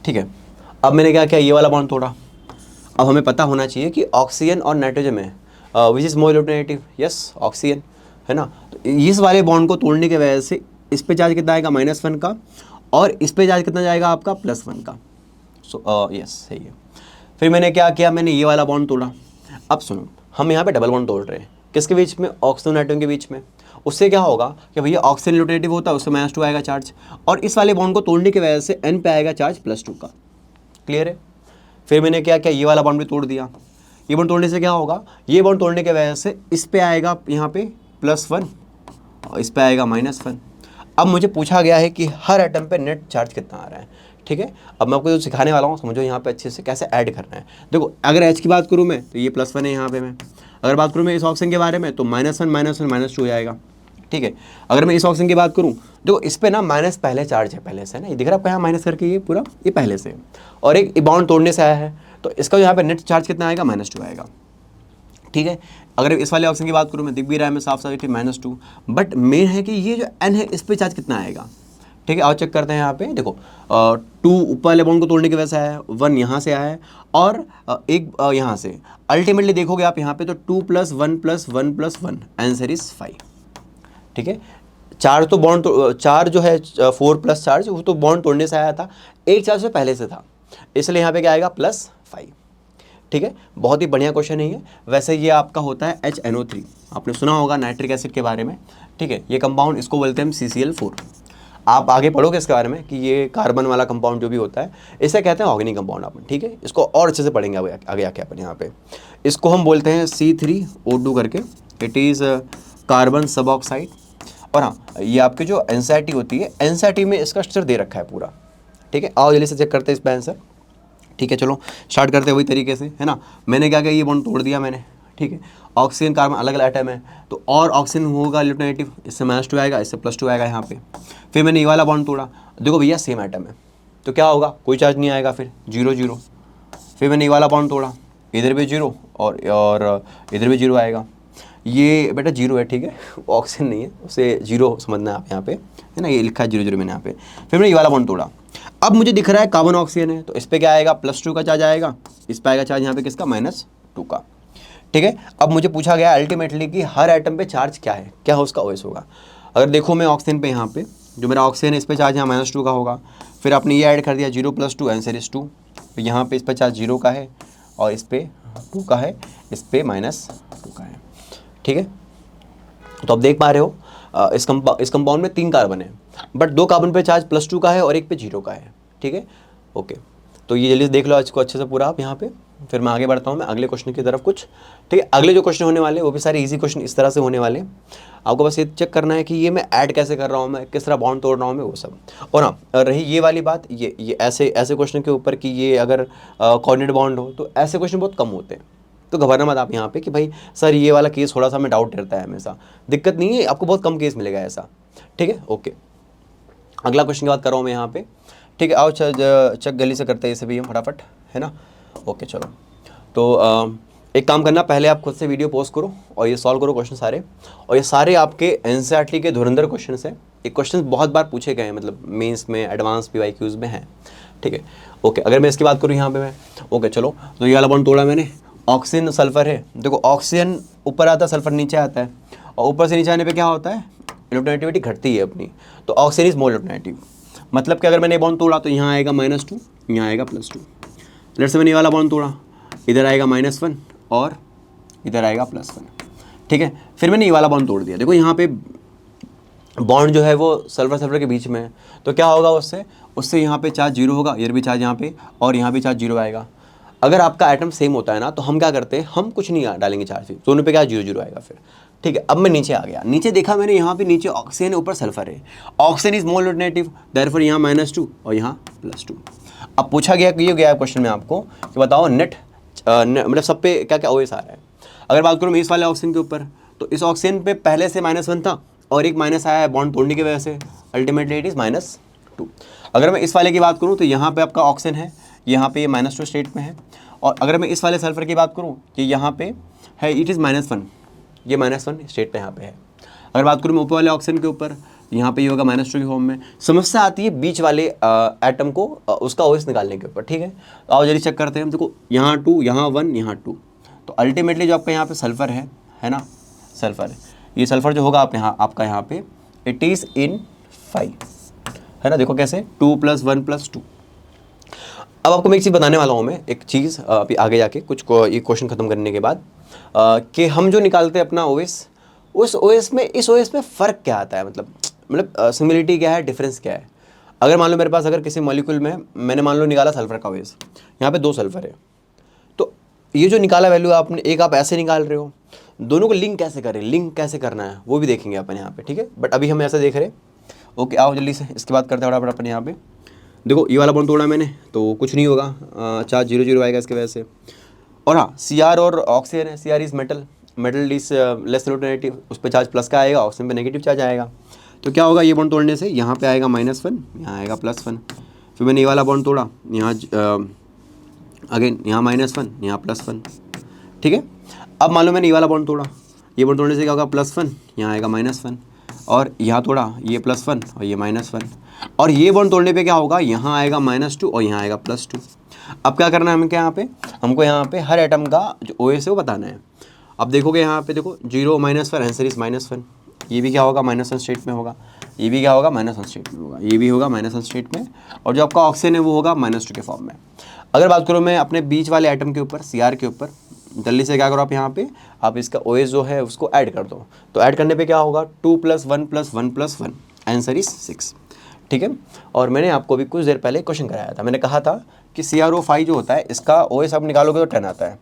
ठीक है, अब मैंने क्या किया, ये वाला बॉन्ड तोड़ा। अब हमें पता होना चाहिए कि ऑक्सीजन और नाइट्रोजन में which is more alternative, yes oxygen, है ना। तो इस वाले बॉन्ड को तोड़ने की वजह से इस पे चार्ज कितना आएगा -1 का, और इस पे चार्ज कितना जाएगा आपका +1 का। सो यस सही है। फिर मैंने क्या किया, मैंने ये वाला बॉन्ड तोड़ा। अब सुनो, हम यहाँ पे डबल बॉन्ड तोड़ रहे हैं, किसके बीच में, ऑक्सीजन नाइट्रोजन के बीच में। उससे क्या होगा कि भैया ऑक्सीजन न्यूट्रेटिव होता है, उससे -2 आएगा चार्ज, और इस वाले बॉन्ड को तोड़ने की वजह से N पे आएगा चार्ज +2 का। क्लियर है। फिर मैंने क्या किया, ये वाला बॉन्ड भी तोड़ दिया। ये बॉन्ड तोड़ने से क्या होगा, ये बॉन्ड तोड़ने की वजह से इस पे आएगा यहाँ पे +1 और इस पे आएगा -1। अब मुझे पूछा गया है कि हर एटम पे नेट चार्ज कितना आ रहा है। ठीक है, अब मैं आपको जो सिखाने वाला हूँ समझो यहाँ पे अच्छे से कैसे ऐड करना है। देखो अगर H की बात करूँ मैं, तो ये +1 है यहाँ पे। मैं अगर बात करूँ मैं इस ऑक्सीजन के बारे में, तो -1 -1 -2 हो जाएगा। ठीक है, अगर मैं इस ऑक्सीजन की बात करूँ, देखो इस पे ना माइनस पहले चार्ज है, पहले से ना, ये दिख रहा है आपको यहाँ माइनस करके, ये पूरा ये पहले से, और एक बॉन्ड तोड़ने से आया है, तो इसका यहाँ पे नेट चार्ज कितना आएगा, -2 आएगा। ठीक है, अगर इस वाले ऑप्शन की बात करूँ मैं, दिख भी रहा है मैं साफ साफ -2, बट मेन है कि ये जो N है इस पे चार्ज कितना आएगा। ठीक है, और चेक करते हैं यहाँ पे, देखो 2 ऊपर वाले बॉन्ड को तोड़ने की वजह से आया है, 1 यहाँ से आया है, और एक यहाँ से। अल्टीमेटली देखोगे आप यहाँ पे, तो 2 + 1 + 1 + 1 आंसर इज 5। ठीक है, चार्ज तो बॉन्ड चार्ज जो है 4 प्लस चार्ज, वो तो बॉन्ड तोड़ने से आया था, एक चार्ज से पहले से था, इसलिए यहाँ पे क्या आएगा +5। ठीक है, बहुत ही बढ़िया क्वेश्चन है ये। वैसे ये आपका होता है HNO3, आपने सुना होगा नाइट्रिक एसिड के बारे में। ठीक है, ये कंपाउंड इसको बोलते हैं CCl4। आप आगे पढ़ोगे इसके बारे में कि ये कार्बन वाला कंपाउंड जो भी होता है इसे कहते हैं ऑर्गेनिक कंपाउंड अपन। ठीक है, इसको और अच्छे से पढ़ेंगे आगे आके अपन। यहाँ पे इसको हम बोलते हैं C3O2 करके, इट इज़ कार्बन सब ऑक्साइड। और हाँ, ये आपकी जो NCERT होती है, NCERT में इसका स्ट्रक्चर दे रखा है पूरा। ठीक है, आओ जल्दी से चेक करते हैं इस पे आंसर। ठीक है, चलो स्टार्ट करते हैं वही तरीके से, है ना। मैंने क्या किया, ये बॉन्ड तोड़ दिया मैंने। ठीक है, ऑक्सीजन कार्बन अलग अलग एटम है, तो और ऑक्सीजन होगा अल्टरनेटिव, इससे -2 आएगा, इससे +2 आएगा यहाँ पे। फिर मैंने ये वाला बॉन्ड तोड़ा, देखो भैया सेम एटम है, तो क्या होगा, कोई चार्ज नहीं आएगा, फिर 0 0। फिर मैंने ये वाला बॉन्ड तोड़ा, इधर भी 0 और इधर भी 0 आएगा। ये बेटा 0 है, ठीक है, ऑक्सीजन नहीं है, उसे 0 समझना है आप यहाँ पे, है ना, ये लिखा है 0 0 मैंने यहाँ पे। फिर मैंने ये वाला बॉन्ड तोड़ा, अब मुझे दिख रहा है कार्बन ऑक्सीजन है, तो इस पे क्या आएगा, +2 का चार्ज आएगा, इस पे आएगा चार्ज यहाँ पे किसका, -2 का। ठीक है, अब मुझे पूछा गया अल्टीमेटली कि हर एटम पे चार्ज क्या है, क्या उसका OS होगा। अगर देखो मैं ऑक्सीजन पे, यहाँ पे जो मेरा ऑक्सीजन है इस पे चार्ज यहाँ -2 का होगा, फिर आपने ये ऐड कर दिया 0 + 2 आंसर इज 2। यहाँ पे इस पे चार्ज 0 का है और इस पे 2 का है, इस पे -2 का है। ठीक है, तो आप देख पा रहे हो इस कंपाउंड में 3 कार्बन है, बट 2 कार्बन पे चार्ज +2 का है और एक पे 0 का है। ठीक है, ओके, तो ये जल्दी से देख लो आज को अच्छे से पूरा आप यहाँ पे, फिर मैं आगे बढ़ता हूँ मैं अगले क्वेश्चन की तरफ कुछ। ठीक है, अगले जो क्वेश्चन होने वाले वो भी सारे इजी क्वेश्चन इस तरह से होने वाले। आपको बस ये चेक करना है कि ये मैं ऐड कैसे कर रहा हूँ, मैं किस तरह बॉन्ड तोड़ रहा हूँ मैं, वो सब। और हाँ, रही ये वाली बात, ये ऐसे क्वेश्चन के ऊपर कि ये अगर कोऑर्डिनेट बॉन्ड हो, तो ऐसे क्वेश्चन बहुत कम होते हैं, तो घबराना मत आप यहाँ पे कि भाई सर ये वाला केस थोड़ा सा हमें डाउट रहता है हमेशा। दिक्कत नहीं है, आपको बहुत कम केस मिलेगा ऐसा। ठीक है, ओके, अगला क्वेश्चन की बात कर रहा हूँ मैं यहाँ पे ठीक है, आओ चेक गली से करते हैं इसे भी हम फटाफट, है ना। ओके चलो, तो एक काम करना, पहले आप खुद से वीडियो पोस्ट करो और ये सॉल्व करो क्वेश्चन सारे, और ये सारे आपके एनसीईआरटी के धुरंधर क्वेश्चन हैं। ये क्वेश्चन बहुत बार पूछे गए हैं, मतलब मेंस में, एडवांस पीवाईक्यूज में हैं, ठीक है। ओके, अगर मैं इसकी बात करूँ यहाँ पे मैं, ओके चलो, तो ये वाला बॉन्ड तोड़ा मैंने, ऑक्सीजन सल्फर है। देखो ऑक्सीजन ऊपर आता है, सल्फर नीचे आता है, और ऊपर से नीचे आने पे क्या होता है, इलेक्ट्रोनेगेटिविटी घटती है अपनी, तो ऑक्सीजन इज मोर इलेक्ट्रोनेगेटिव। मतलब कि अगर मैंने बॉन्ड तोड़ा तो यहाँ आएगा -2, यहाँ आएगा +2। लेट्स से मैंने ये वाला बॉन्ड तोड़ा, इधर आएगा -1 और इधर आएगा +1, ठीक है। फिर मैंने ये वाला बॉन्ड तोड़ दिया, देखो यहाँ पे बॉन्ड जो है वो सल्फर सल्फर के बीच में है, तो क्या होगा उससे यहाँ पे चार्ज 0 होगा, इधर भी चार्ज यहाँ पे, और यहाँ भी चार्ज 0 आएगा। अगर आपका एटम सेम होता है ना, तो हम क्या करते हैं, हम कुछ नहीं डालेंगे चार्ज, दोनों पे क्या 0 आएगा फिर, ठीक है। अब मैं नीचे आ गया, नीचे देखा मैंने, यहाँ पे नीचे ऑक्सीजन है, ऊपर सल्फर है, oxygen is more electronegative, therefore यहाँ -2 और यहाँ +2। अब पूछा गया कि ये गया क्वेश्चन में आपको कि बताओ नेट मतलब सब पे क्या क्या OS आ रहा है। अगर बात करूँ मैं इस वाले ऑक्सीजन के ऊपर, तो इस ऑक्सीजन पे पहले से -1 था और एक माइनस आया है बॉन्ड तोड़ने की वजह से, अल्टीमेटली इट इज़ -2। अगर मैं इस वाले की बात करूँ तो यहाँ पे आपका ऑक्सीजन है, यहाँ पे ये -2 स्टेट में है, और अगर मैं इस वाले सल्फर की बात करूँ कि यहाँ पे है इट इज़ -1, ये -1 स्टेट पे यहाँ पे है। अगर बात करूँ मैं ऊपर वाले ऑक्सीजन के ऊपर, यहाँ पे ये होगा -2 की फॉर्म में। समस्या आती है बीच वाले एटम को उसका OS निकालने के ऊपर, ठीक है। तो आओ जल्दी चेक करते हैं हम, देखो यहाँ 2, यहाँ 1, यहाँ 2, तो अल्टीमेटली जो आपका यहाँ पे सल्फर है ना, सल्फर है, ये सल्फर जो होगा आप यहाँ आपका यहाँ पे इट इज़ इन 5, है ना। देखो कैसे 2 + 1 + 2। अब आपको मैं एक चीज़ बताने वाला हूँ, मैं एक चीज़ अभी आगे जाके कुछ ये क्वेश्चन ख़त्म करने के बाद, कि हम जो निकालते हैं अपना OS, उस OS में इस OS में फ़र्क क्या आता है, मतलब सिमिलरिटी क्या है, डिफरेंस क्या है। अगर मान लो मेरे पास अगर किसी मॉलिक्यूल में मैंने मान लो निकाला सल्फर का OS, यहाँ पे 2 सल्फर है, तो ये जो निकाला वैल्यू आपने, एक आप ऐसे निकाल रहे हो, दोनों को लिंक कैसे करें, लिंक कैसे करना है वो भी देखेंगे अपन यहाँ पे, ठीक है। बट अभी हम ऐसा देख रहे हैं। ओके आओ जल्दी से इसके बाद करते हैं फटाफट अपन यहाँ पे। देखो ये वाला बॉन्ड तोड़ा मैंने, तो कुछ नहीं होगा, चार्ज 0 आएगा इसके वजह से। और हाँ, Cr और ऑक्सीजन है, Cr is metal is less electronegative, उस पर चार्ज प्लस का आएगा, ऑक्सीजन पे नेगेटिव चार्ज आएगा। तो क्या होगा, ये बॉन्ड तोड़ने से यहाँ पे आएगा -1, यहाँ आएगा +1। फिर मैंने ये वाला बॉन्ड तोड़ा, यहाँ अगेन यहाँ -1, यहाँ +1, ठीक है। अब मान लो मैंने ये वाला बॉन्ड तोड़ा, ये बॉन्ड तोड़ने से क्या होगा, +1, यहाँ आएगा -1, और यहाँ तोड़ा, ये +1 और ये -1, और ये बॉन्ड तोड़ने पे क्या होगा, यहाँ आएगा -2 और यहाँ आएगा +2। अब क्या करना है हमें, क्या यहाँ पे हमको यहाँ पे हर एटम का जो OS है वो बताना है। अब देखोगे यहाँ पे, देखो 0 -1, आंसर इज -1। ये भी क्या होगा, -1 स्टेट में होगा, ये भी क्या होगा, -1 स्टेट में होगा, ये भी होगा -1 स्टेट में, और जो आपका ऑक्सीजन है वो होगा -2 के फॉर्म में। अगर बात करूँ मैं अपने बीच वाले एटम के ऊपर, Cr के ऊपर, जल्दी से क्या करो आप यहाँ पे, आप इसका OS जो है उसको ऐड कर दो। तो ऐड करने पे क्या होगा, 2 + 1 + 1 + 1, आंसर इज 6, ठीक है। और मैंने आपको भी कुछ देर पहले क्वेश्चन कराया था, मैंने कहा था कि CrO5 जो होता है इसका OS आप निकालोगे तो 10 आता है।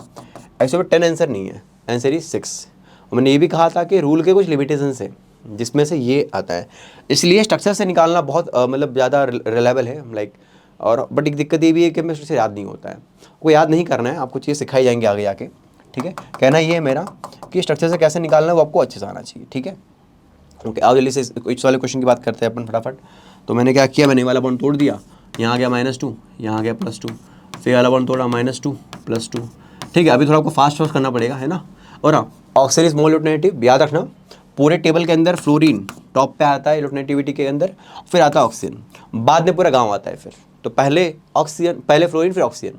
एक्चुअली 10 आंसर नहीं है, आंसर इज 6। और मैंने ये भी कहा था कि रूल के कुछ लिमिटेशंस है जिसमें से ये आता है, इसलिए स्ट्रक्चर से निकालना बहुत मतलब ज़्यादा रिलायबल है, लाइक। और बट एक दिक्कत ये भी है कि हमें से याद नहीं होता है, वो याद नहीं करना है, आपको चीज़ें सिखाई जाएंगी आगे जाके, ठीक है। कहना ये है मेरा कि स्ट्रक्चर से कैसे निकालना है वो आपको अच्छे से आना चाहिए, ठीक है। ओके आओ जल्दी से इस वाले क्वेश्चन की बात करते हैं अपन फटाफट। तो मैंने क्या किया, मैंने ये वाला बॉन्ड तोड़ दिया, यहाँ आ गया -2, यहाँ आ गया +2, फिर वाला बॉन्ड तोड़ा, -2 +2, ठीक है। अभी थोड़ा आपको फास्ट करना पड़ेगा, है ना। और हाँ, ऑक्सीजन इज मोर इलेक्ट्रोनेगेटिव, याद रखना, पूरे टेबल के अंदर फ्लोरीन टॉप पे आता है इलेक्ट्रोनेगेटिविटी के अंदर, फिर आता है ऑक्सीजन, बाद में पूरा गाँव आता है फिर। तो पहले ऑक्सीजन, पहले फ्लोरीन, फिर ऑक्सीजन,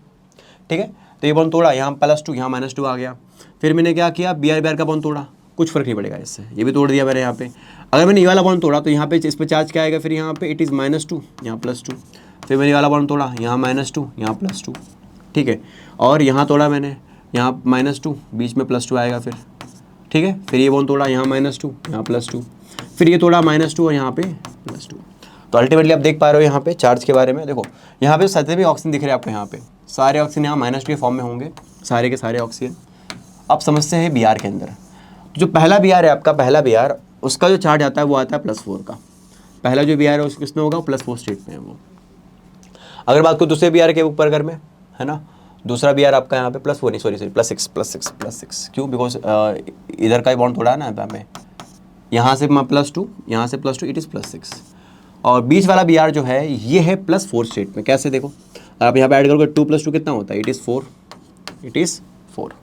ठीक है। तो ये बॉन्ड तोड़ा, यहाँ +2, यहाँ -2 आ गया। फिर मैंने क्या किया, Br का बॉन्ड तोड़ा, कुछ फर्क नहीं पड़ेगा इससे, ये भी तोड़ दिया मैंने यहाँ पे। अगर मैंने ये वाला बॉन्ड तोड़ा तो यहाँ पे इस पे चार्ज क्या आएगा, फिर यहाँ पे इट इज़ -2, यहाँ +2। फिर मैंने ये वाला बॉन्ड तोड़ा, यहाँ -2, यहाँ +2, ठीक है। और यहाँ तोड़ा मैंने, यहाँ -2, बीच में +2 आएगा फिर, ठीक है। फिर ये बॉन्ड तोड़ा, यहाँ -2, यहाँ +2, फिर ये तोड़ा -2 और यहाँ पे +2। तो अल्टीमेटली आप देख पा रहे हो यहाँ पे चार्ज के बारे में। देखो यहाँ पे सतह भी ऑक्सीजन दिख रहे हैं आपको, यहाँ पे सारे ऑक्सीजन यहाँ -2 के फॉर्म में होंगे, सारे के सारे ऑक्सीजन। अब समस्या है Br के अंदर, जो पहला Br है आपका, पहला Br उसका जो चार्ज आता है वो आता है +4 का। पहला जो Br है उसको किसमें होगा, +4 स्टेट में है वो। अगर बात को दूसरे Br के ऊपर अगर में, है ना, दूसरा Br आपका यहाँ पे +4 नहीं, सॉरी +6, क्यों, बिकॉज इधर का ही बॉन्ड थोड़ा है ना हमें, यहाँ से +2, यहाँ से +2, इट इज़ +6। और बीच वाला Br जो है ये है +4 स्टेट में। कैसे देखो, आप यहाँ पे ऐड करोगे 2 + 2 कितना होता है, इट इज़ 4।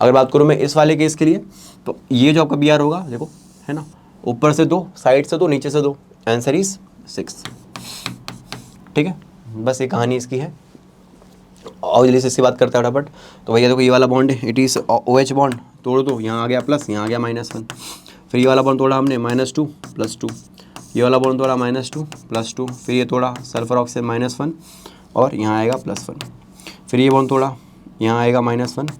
अगर बात करूँ मैं इस वाले केस के लिए, तो ये जो आपका Br होगा देखो, है ना, ऊपर से 2, साइड से 2, नीचे से 2, आंसर इज 6। ठीक है, बस ये कहानी इसकी है। और जल्दी से इसकी बात करते हैं फटाफट। तो भैया देखो, ये वाला बॉन्ड है, इट इज़ OH बॉन्ड, तोड़ दो, यहाँ आ गया प्लस, यहाँ आ गया -1। फिर ये वाला बॉन्ड तोड़ा हमने -2 + 2, ये वाला बॉन्ड तोड़ा -2 + 2, फिर ये तोड़ा सल्फर ऑक्सीजन -1 और यहाँ आएगा +1। फिर ये बॉन्ड तोड़ा, यहाँ आएगा -1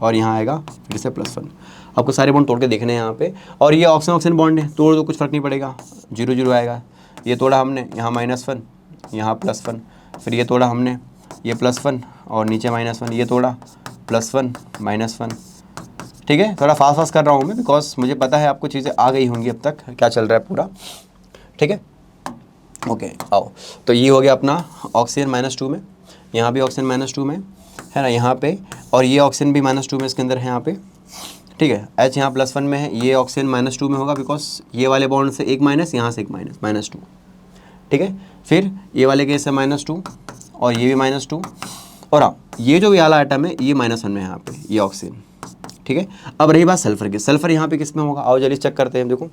और यहाँ आएगा फिर से +1। आपको सारे बॉन्ड तोड़ के देखने हैं यहाँ पे। और ये ऑक्सीजन ऑक्सीजन बॉन्ड है, तोड़ दो, कुछ फर्क नहीं पड़ेगा, 0 0 आएगा। ये तोड़ा हमने, यहाँ -1, यहाँ +1, फिर ये तोड़ा हमने, ये +1 और नीचे -1, ये तोड़ा +1 -1। ठीक है, थोड़ा फास्ट कर रहा हूँ मैं, बिकॉज मुझे पता है आपको चीज़ें आ गई होंगी अब तक क्या चल रहा है पूरा। ठीक है, ओके, आओ। तो ये हो गया अपना ऑक्सीजन -2 में, यहाँ भी ऑक्सीजन -2 में है ना, यहाँ पे, और ये ऑक्सीजन भी -2 में इसके अंदर है यहाँ पे। ठीक है, H यहाँ +1 में है, ये ऑक्सीजन -2 में होगा, बिकॉज ये वाले बॉन्ड से एक माइनस, यहाँ से एक माइनस, -2। ठीक है, फिर ये वाले केस से -2 और ये भी -2, और हाँ, ये जो वाला आइटम है ये -1 में है यहाँ पे, ये ऑक्सीजन। ठीक है, अब रही बात सल्फर की, सल्फर यहाँ पे किस में होगा, आओ जल्दी चेक करते हैं। देखो,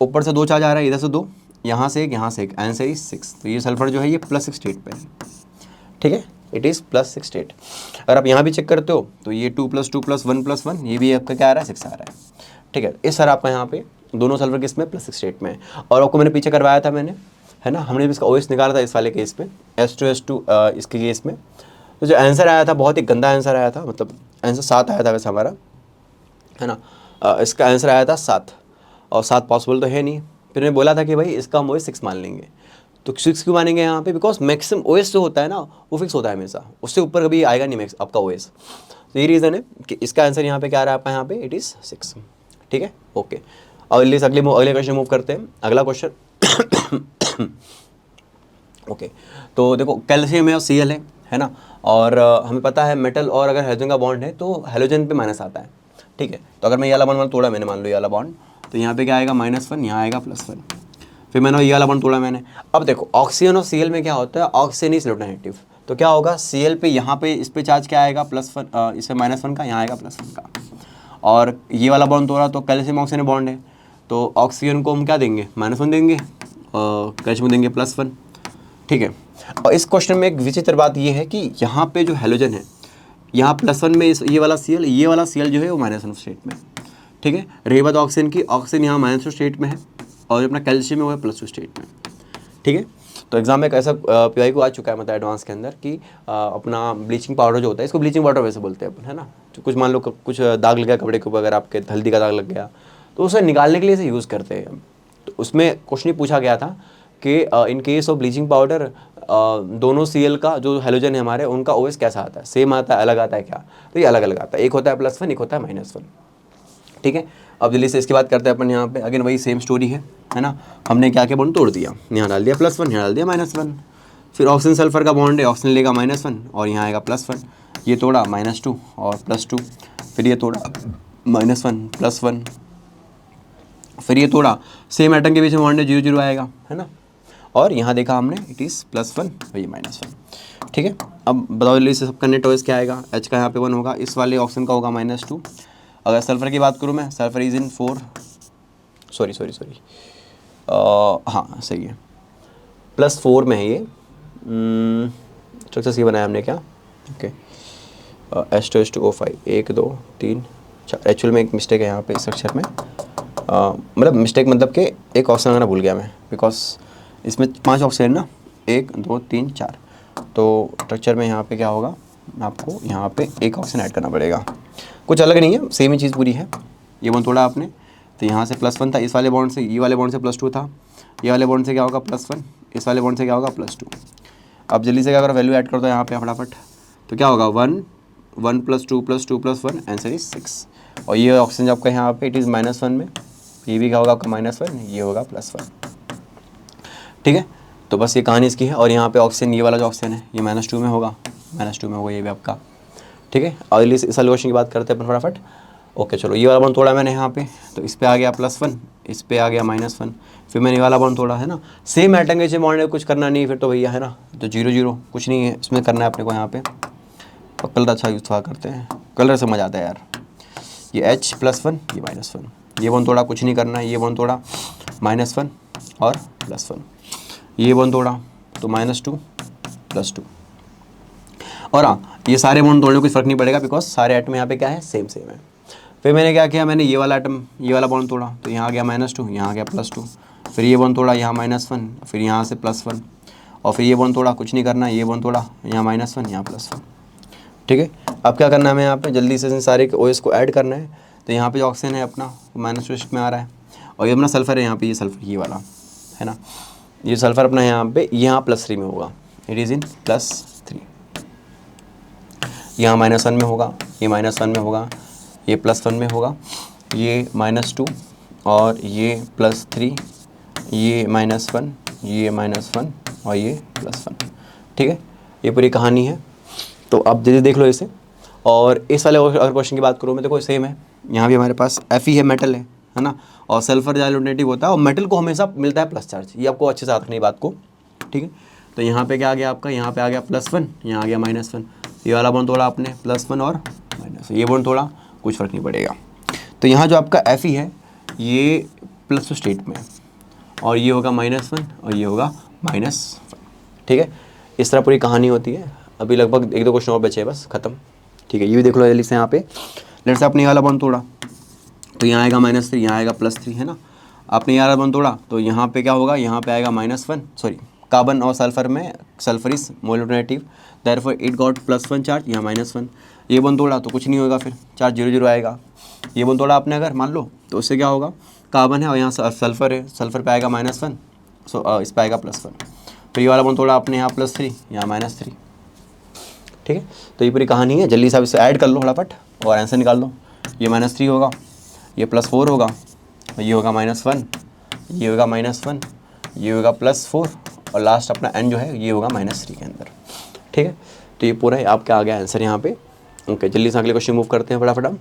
ऊपर से 2 चार्ज आ रहा है, इधर से 2, यहाँ से एक, यहाँ से एक, आंसर इज 6। तो ये सल्फर जो है ये +6 स्टेट पे है। ठीक है, इट इज़ +6 स्टेट। अगर आप यहाँ भी चेक करते हो तो ये 2 + 2 + 1 + 1, ये भी आपका क्या आ रहा है, 6 आ रहा है। ठीक है, इस सर आपका यहाँ पे दोनों सल्फर किस में, +6 स्टेट में है। और आपको मैंने पीछे करवाया था मैंने, है ना, हमने भी इसका OH निकाला था इस वाले केस में, H2S2 इसके केस में। तो जो आंसर आया था बहुत ही गंदा आंसर आया था, मतलब आंसर 7 आया था वैसे हमारा, है ना। इसका आंसर आया था 7, और 7 पॉसिबल तो है नहीं। फिर मैं बोला था कि भाई इसका हम OH 6 मान लेंगे। तो 6 क्यों मानेंगे यहाँ पे, बिकॉज मैक्सिमम OH जो होता है ना वो फिक्स होता है हमेशा, उससे ऊपर कभी आएगा नहीं मैक्स आपका OH। तो ये रीज़न है कि इसका आंसर यहाँ पे क्या आ रहा है आपका, यहाँ पे इट इज़ 6। ठीक है, ओके। और अगले क्वेश्चन मूव करते हैं। अगला क्वेश्चन ओके, तो देखो कैल्शियम है और Cl है ना, और हमें पता है मेटल और अगर हाइड्रोजन का बॉन्ड है तो हाइड्रोजन पे माइनस आता है। ठीक है, तो अगर मैं ये वाला बॉन्ड तोड़ा मैंने, मान लो ये वाला बॉन्ड, तो यहाँ पे क्या आएगा -1, यहाँ आएगा +1। फिर मैंने ये वाला बॉन्ड तोड़ा मैंने। अब देखो ऑक्सीजन और Cl में क्या होता है, ऑक्सीजन इज इलेक्ट्रोनेगेटिव, तो क्या होगा, Cl पे यहाँ पे इस पे चार्ज क्या आएगा, +1, इस पे -1 का, यहाँ आएगा +1 का। और ये वाला बॉन्ड तोड़ा तो कैल्शियम ऑक्सीजन बॉन्ड है, तो ऑक्सीजन को हम क्या देंगे, -1 देंगे, और कैल्शियम देंगे +1। ठीक है, और इस क्वेश्चन में एक विचित्र बात ये है कि यहाँ पे जो हैलोजन है, यहाँ +1 में ये वाला Cl जो है वो -1 स्टेट में। ठीक है, रही बात ऑक्सीजन की, ऑक्सीजन यहाँ -2 स्टेट में है, और अपना कैल्शियम है वो है +2 स्टेट में। ठीक है, तो एग्जाम में एक ऐसा PY को आ चुका है, मतलब एडवांस के अंदर, कि अपना ब्लीचिंग पाउडर जो होता है, इसको ब्लीचिंग पाउडर वैसे बोलते हैं अपन, है ना। तो कुछ मान लो कुछ दाग लग गया कपड़े के ऊपर, अगर आपके हल्दी का दाग लग गया तो उसे निकालने के लिए इसे यूज़ करते हैं। तो उसमें क्वेश्चन पूछा गया था कि इन केस ऑफ ब्लीचिंग पाउडर दोनों Cl का जो हैलोजन है हमारे, उनका OH कैसा आता है, सेम आता है, अलग आता है क्या, तो ये अलग अलग आता है, एक होता है +1, एक होता है -1। ठीक है, अब जल्दी से इसकी बात करते हैं अपन। यहाँ पे अगेन वही सेम स्टोरी है ना, हमने क्या क्या बॉन्ड तोड़ दिया, यहाँ डाल दिया +1, यहाँ डाल दिया -1। फिर ऑक्सीजन सल्फर का बॉन्ड है, ऑक्सीजन लेगा -1 और यहाँ आएगा +1, ये तोड़ा -2 और +2, फिर ये तोड़ा -1 +1, फिर ये तोड़ा, सेम एटम के बीच में बॉन्ड है, 0 0 आएगा, है ना। और यहाँ देखा हमने इट इज़ +1 और ये -1। ठीक है, अब बताओ जल्दी से सबका नेट OH क्या आएगा, H का यहाँ पे 1 होगा, इस वाले ऑक्सीजन का होगा -2। अगर सल्फर की बात करूँ मैं, सल्फर इज इन 4, सॉरी हाँ सही है, +4 में है ये। स्ट्रक्चर सी बनाया हमने क्या, ओके, H2S2O5, 1 2 3 4। एक्चुअल में एक मिस्टेक है यहाँ पे स्ट्रक्चर में, मतलब मिस्टेक मतलब कि एक ऑक्सीजन लगाना भूल गया मैं, बिकॉज इसमें 5 ऑक्सीजन ना, 1 2 3 4, तो स्ट्रक्चर में यहाँ पे क्या होगा, आपको यहाँ पे एक ऑक्सीजन ऐड करना पड़ेगा। कुछ अलग नहीं है, सेम ही चीज़ पूरी है। ये बॉन्ड तोड़ा आपने, तो यहाँ से +1 था, इस वाले बॉन्ड से, ये वाले बॉन्ड से +2 था, ये वाले बॉन्ड से क्या होगा +1, इस वाले बॉन्ड से क्या होगा +2। अब जल्दी से अगर वैल्यू ऐड कर दो यहाँ पे फटाफट, तो क्या होगा 1 1 + 2 + 2 + 1, आंसर इज 6। और ये ऑक्सीजन आपका यहाँ पे इट इज़ -1 में, ये भी क्या होगा आपका -1, ये होगा +1। ठीक है, तो बस ये कहानी इसकी है। और यहाँ पे ऑक्सीजन, ये वाला जो ऑक्सीजन है ये -2 में होगा, -2 में होगा ये भी आपका। ठीक है, और इस सॉल्यूशन की बात करते हैं अपन फटाफट। ओके चलो, ये वाला बॉन्ड तोड़ा मैंने यहाँ पे, तो इस पे आ गया +1, इस पे आ गया -1, फिर मैंने ये वाला बॉन्ड तोड़ा, है ना। सेम एटम के जो बॉन्ड है कुछ करना नहीं है फिर तो भैया, है ना। तो 0 0 कुछ नहीं है इसमें करना है अपने को यहाँ पे। और कलर अच्छा यूज़ थोड़ा करते हैं, कलर से मजा आता है यार। ये H+1, ये -1, ये बॉन्ड तोड़ा, कुछ नहीं करना है। ये बॉन्ड तोड़ा -1 और +1, ये बॉन्ड तोड़ा तो -2 +2। और हाँ, ये सारे बॉन्ड तोड़ने को कुछ फ़र्क नहीं पड़ेगा बिकॉज सारे एटम यहाँ पे क्या है, सेम सेम है। फिर मैंने क्या किया, मैंने ये वाला एटम, ये वाला बॉन्ड तोड़ा तो यहाँ आ गया -2, यहाँ आ गया +2। फिर ये बॉन्ड तोड़ा, यहाँ -1, फिर यहाँ से +1। और फिर ये बॉन्ड तोड़ा, कुछ नहीं करना, ये बॉन्ड तोड़ा, यहाँ -1, यहाँ +1। ठीक है, अब क्या करना है हमें यहाँ पे, जल्दी से सारे OS को ऐड करना है। तो यहाँ पे जो ऑक्सीजन है अपना -2 में आ रहा है, और ये अपना सल्फर है यहाँ पे, ये सल्फर ये वाला है ना, ये सल्फर अपना यहाँ पे, यहाँ +3 में होगा, इट इज़ इन +3। यहाँ -1 में होगा, ये -1 में होगा, ये +1 में होगा, ये -2 और ये +3, ये -1, ये -1 और ये +1। ठीक है, ये पूरी कहानी है। तो आप जल्दी देख लो इसे। और इस वाले अगर क्वेश्चन की बात करूँ मैं, देखो सेम है, यहाँ भी हमारे पास Fe है, मेटल है ना। और सल्फर डाइल्यूनेटिव होता है और मेटल को हमेशा मिलता है प्लस चार्ज, ये आपको अच्छे से याद रखनी है बात को। ठीक है, तो यहाँ पे क्या आ गया आपका, यहाँ पे आ गया +1, यहाँ आ गया -1। ये वाला बॉन्ड तोड़ा आपने, +1 और -1, ये बॉन्ड तोड़ा, कुछ फ़र्क नहीं पड़ेगा। तो यहाँ जो आपका Fe है ये +2 स्टेट में है, और ये होगा -1 और ये होगा -1। ठीक है, इस तरह पूरी कहानी होती है। अभी लगभग 1-2 क्वेश्चन और बचे हैं, बस ख़त्म। ठीक है, ये भी देख लो जल्दी से। यहाँ पे लेट से आपने ये वाला बॉन्ड तोड़ा तो यहाँ आएगा -3, यहाँ आएगा +3, है ना। आपने ये वाला बॉन्ड तोड़ा तो यहाँ पे क्या होगा, यहाँ पे आएगा -1, सॉरी, कार्बन और सल्फर में sulphur is more negative, therefore it got +1 charge, यहाँ -1। ये बॉन्ड तोड़ा तो कुछ नहीं होगा, फिर चार्ज 0 0 आएगा। ये बॉन्ड तोड़ा आपने अगर मान लो तो उससे क्या होगा, कार्बन है और यहाँ सल्फर है, सल्फर पे आएगा -1, सो इस पे आएगा +1। फिर ये वाला बॉन्ड तोड़ा आपने, यहाँ +3, यहाँ -3। ठीक है, तो ये पूरी कहानी है। जल्दी से आप इसे ऐड कर लो फटाफट और आंसर निकाल लो। ये -3 होगा, ये +4 होगा, ये होगा -1, ये होगा -1, ये होगा +4 और लास्ट अपना n जो है ये होगा -3 के अंदर। ठीक है, तो ये पूरा है आपका आ गया आंसर यहाँ पे। ओके, जल्दी से अगले क्वेश्चन मूव करते हैं फटाफट हम।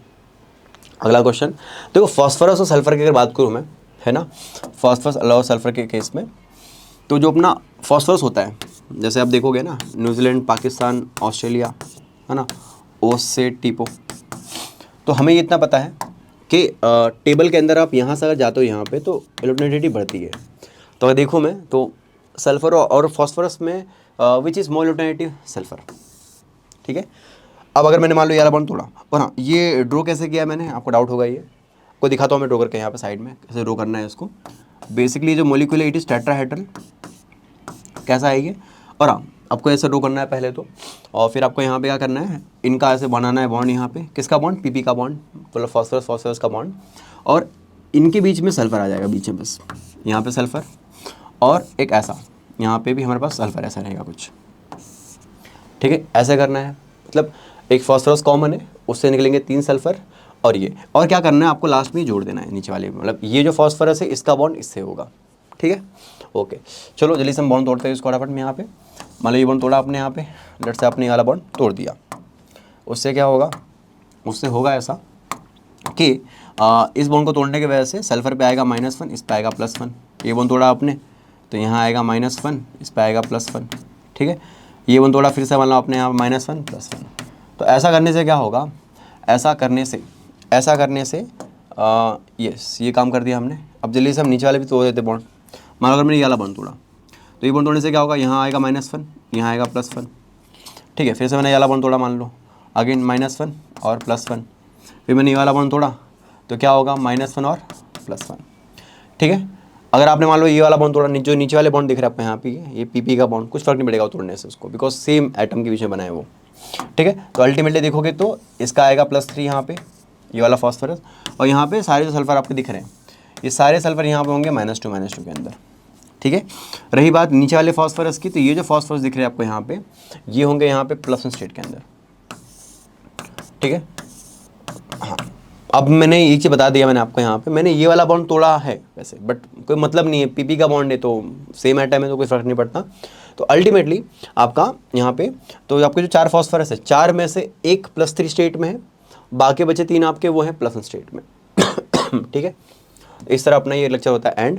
अगला क्वेश्चन देखो, फॉस्फोरस और सल्फर की अगर बात करूँ मैं, है ना, फॉस्फोरस और सल्फर के केस में तो जो अपना फॉस्फोरस होता है, जैसे आप देखोगे ना, न्यूजीलैंड, पाकिस्तान, ऑस्ट्रेलिया, है ना, ओस से टीपो, तो हमें ये इतना पता है कि टेबल के अंदर आप यहाँ से अगर जाते हो यहाँ पे तो इलेक्ट्रोनेगेटिविटी बढ़ती है। तो अगर देखो मैं तो सल्फर और फॉस्फोरस में which is more electronegative, sulphur. ठीक है, अब अगर मैंने मान लो ये वाला बॉन्ड तोड़ा, और हाँ, ये ड्रॉ कैसे किया मैंने, आपको डाउट होगा, ये आपको दिखाता हूँ मैं ड्रॉ करके यहाँ पे साइड में कैसे ड्रॉ करना है इसको। बेसिकली जो मोलिक्यूल है इट इज़ टेट्राहेड्रल, कैसा है ये, और हाँ आपको ऐसे ड्रॉ करना है पहले तो, और फिर आपको यहाँ पे क्या करना है, इनका ऐसे बनाना है बॉन्ड, यहाँ पे किसका बॉन्ड, PP का बॉन्ड, मतलब फॉस्फोरस का बॉन्ड, और इनके बीच में सल्फर आ जाएगा बीच में, बस यहाँ पे सल्फर, और एक ऐसा यहाँ पे भी हमारे पास सल्फर ऐसा रहेगा कुछ। ठीक है, ऐसे करना है, मतलब एक फॉस्फोरस कॉमन है, उससे निकलेंगे 3 सल्फर, और ये, और क्या करना है आपको लास्ट में जोड़ देना है नीचे वाले, मतलब ये जो फॉस्फोरस है इसका बॉन्ड इससे होगा। ठीक है, ओके, चलो जल्दी से हम बॉन्ड तोड़ते हैं इसको फटाफट में। यहाँ पे मान लो ये बॉन्ड तोड़ा आपने, यहाँ पे लेट से आपने ये वाला बॉन्ड तोड़ दिया, उससे क्या होगा, उससे होगा ऐसा कि इस बॉन्ड को तोड़ने की वजह से सल्फर पे आएगा -1, इस पे आएगा +1। ये बॉन्ड तोड़ा आपने तो यहाँ आएगा -1, इस पे आएगा +1। ठीक है, ये बॉन्ड तोड़ा फिर से मान लो आपने यहाँ -1 +1। तो ऐसा करने से क्या होगा, ऐसा करने से यस, ये काम कर दिया हमने। अब जल्दी से हम नीचे वाले भी तोड़ देते बॉन्ड। मान लो अगर मैंने ये वाला बॉन्ड तोड़ा तो ये बॉन्ड तोड़ने से क्या होगा, यहाँ आएगा -1, यहाँ आएगा +1। ठीक है, फिर से मैंने ये वाला बॉन्ड तोड़ा, मान लो अगेन -1 और +1। फिर मैंने ये वाला बॉन्ड तोड़ा तो क्या होगा, -1 और +1। ठीक है, अगर आपने मान लो ये वाला बॉन्ड तोड़ा, जो नीचे वाले बॉन्ड दिख रहे हैं आपको यहाँ पे, ये PP का बॉन्ड, कुछ फर्क नहीं पड़ेगा तोड़ने से उसको, बिकॉज सेम एटम के बीच में बना है वो। ठीक है, तो अल्टीमेटली देखोगे तो इसका आएगा +3 यहाँ पे, ये वाला फॉस्फोरस, और यहाँ पे सारे जो सल्फर आपको दिख रहे हैं ये सारे सल्फर यहाँ पे होंगे -2 के अंदर। ठीक है, रही बात नीचे वाले फॉस्फोरस की, तो ये जो फॉस्फोरस दिख रहे हैं आपको यहाँ पे, ये होंगे यहाँ पे +1 स्टेट के अंदर। ठीक है, हाँ, अब मैंने एक चीज़ बता दिया मैंने आपको, यहाँ पे मैंने ये वाला बॉन्ड तोड़ा है वैसे, बट कोई मतलब नहीं है, PP का बॉन्ड है तो सेम एटम है तो कोई फर्क नहीं पड़ता। तो अल्टीमेटली आपका यहाँ पे तो आपके जो 4 फॉस्फोरस है, 4 में से एक +3 स्टेट में है, बाकी बचे 3 आपके वो हैं +1 स्टेट में। ठीक है, इस तरह अपना ये लेक्चर होता है एंड,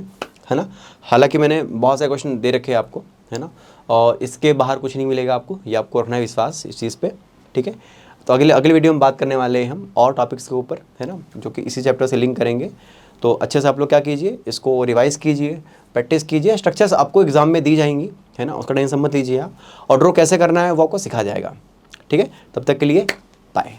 है ना। हालांकि मैंने बहुत सारे क्वेश्चन दे रखे हैं आपको, है ना, और इसके बाहर कुछ नहीं मिलेगा आपको, ये आपको रखना है विश्वास इस चीज़ पे, ठीक है। तो अगले वीडियो में बात करने वाले हैं हम और टॉपिक्स के ऊपर, है ना, जो कि इसी चैप्टर से लिंक करेंगे। तो अच्छे से आप लोग क्या कीजिए, इसको रिवाइज़ कीजिए, प्रैक्टिस कीजिए। स्ट्रक्चर्स आपको एग्जाम में दी जाएंगी, है ना, उसका टेंशन मत लीजिए आप, और ड्रॉ कैसे करना है वो आपको सिखा जाएगा, ठीक है। तब तक के लिए बाय।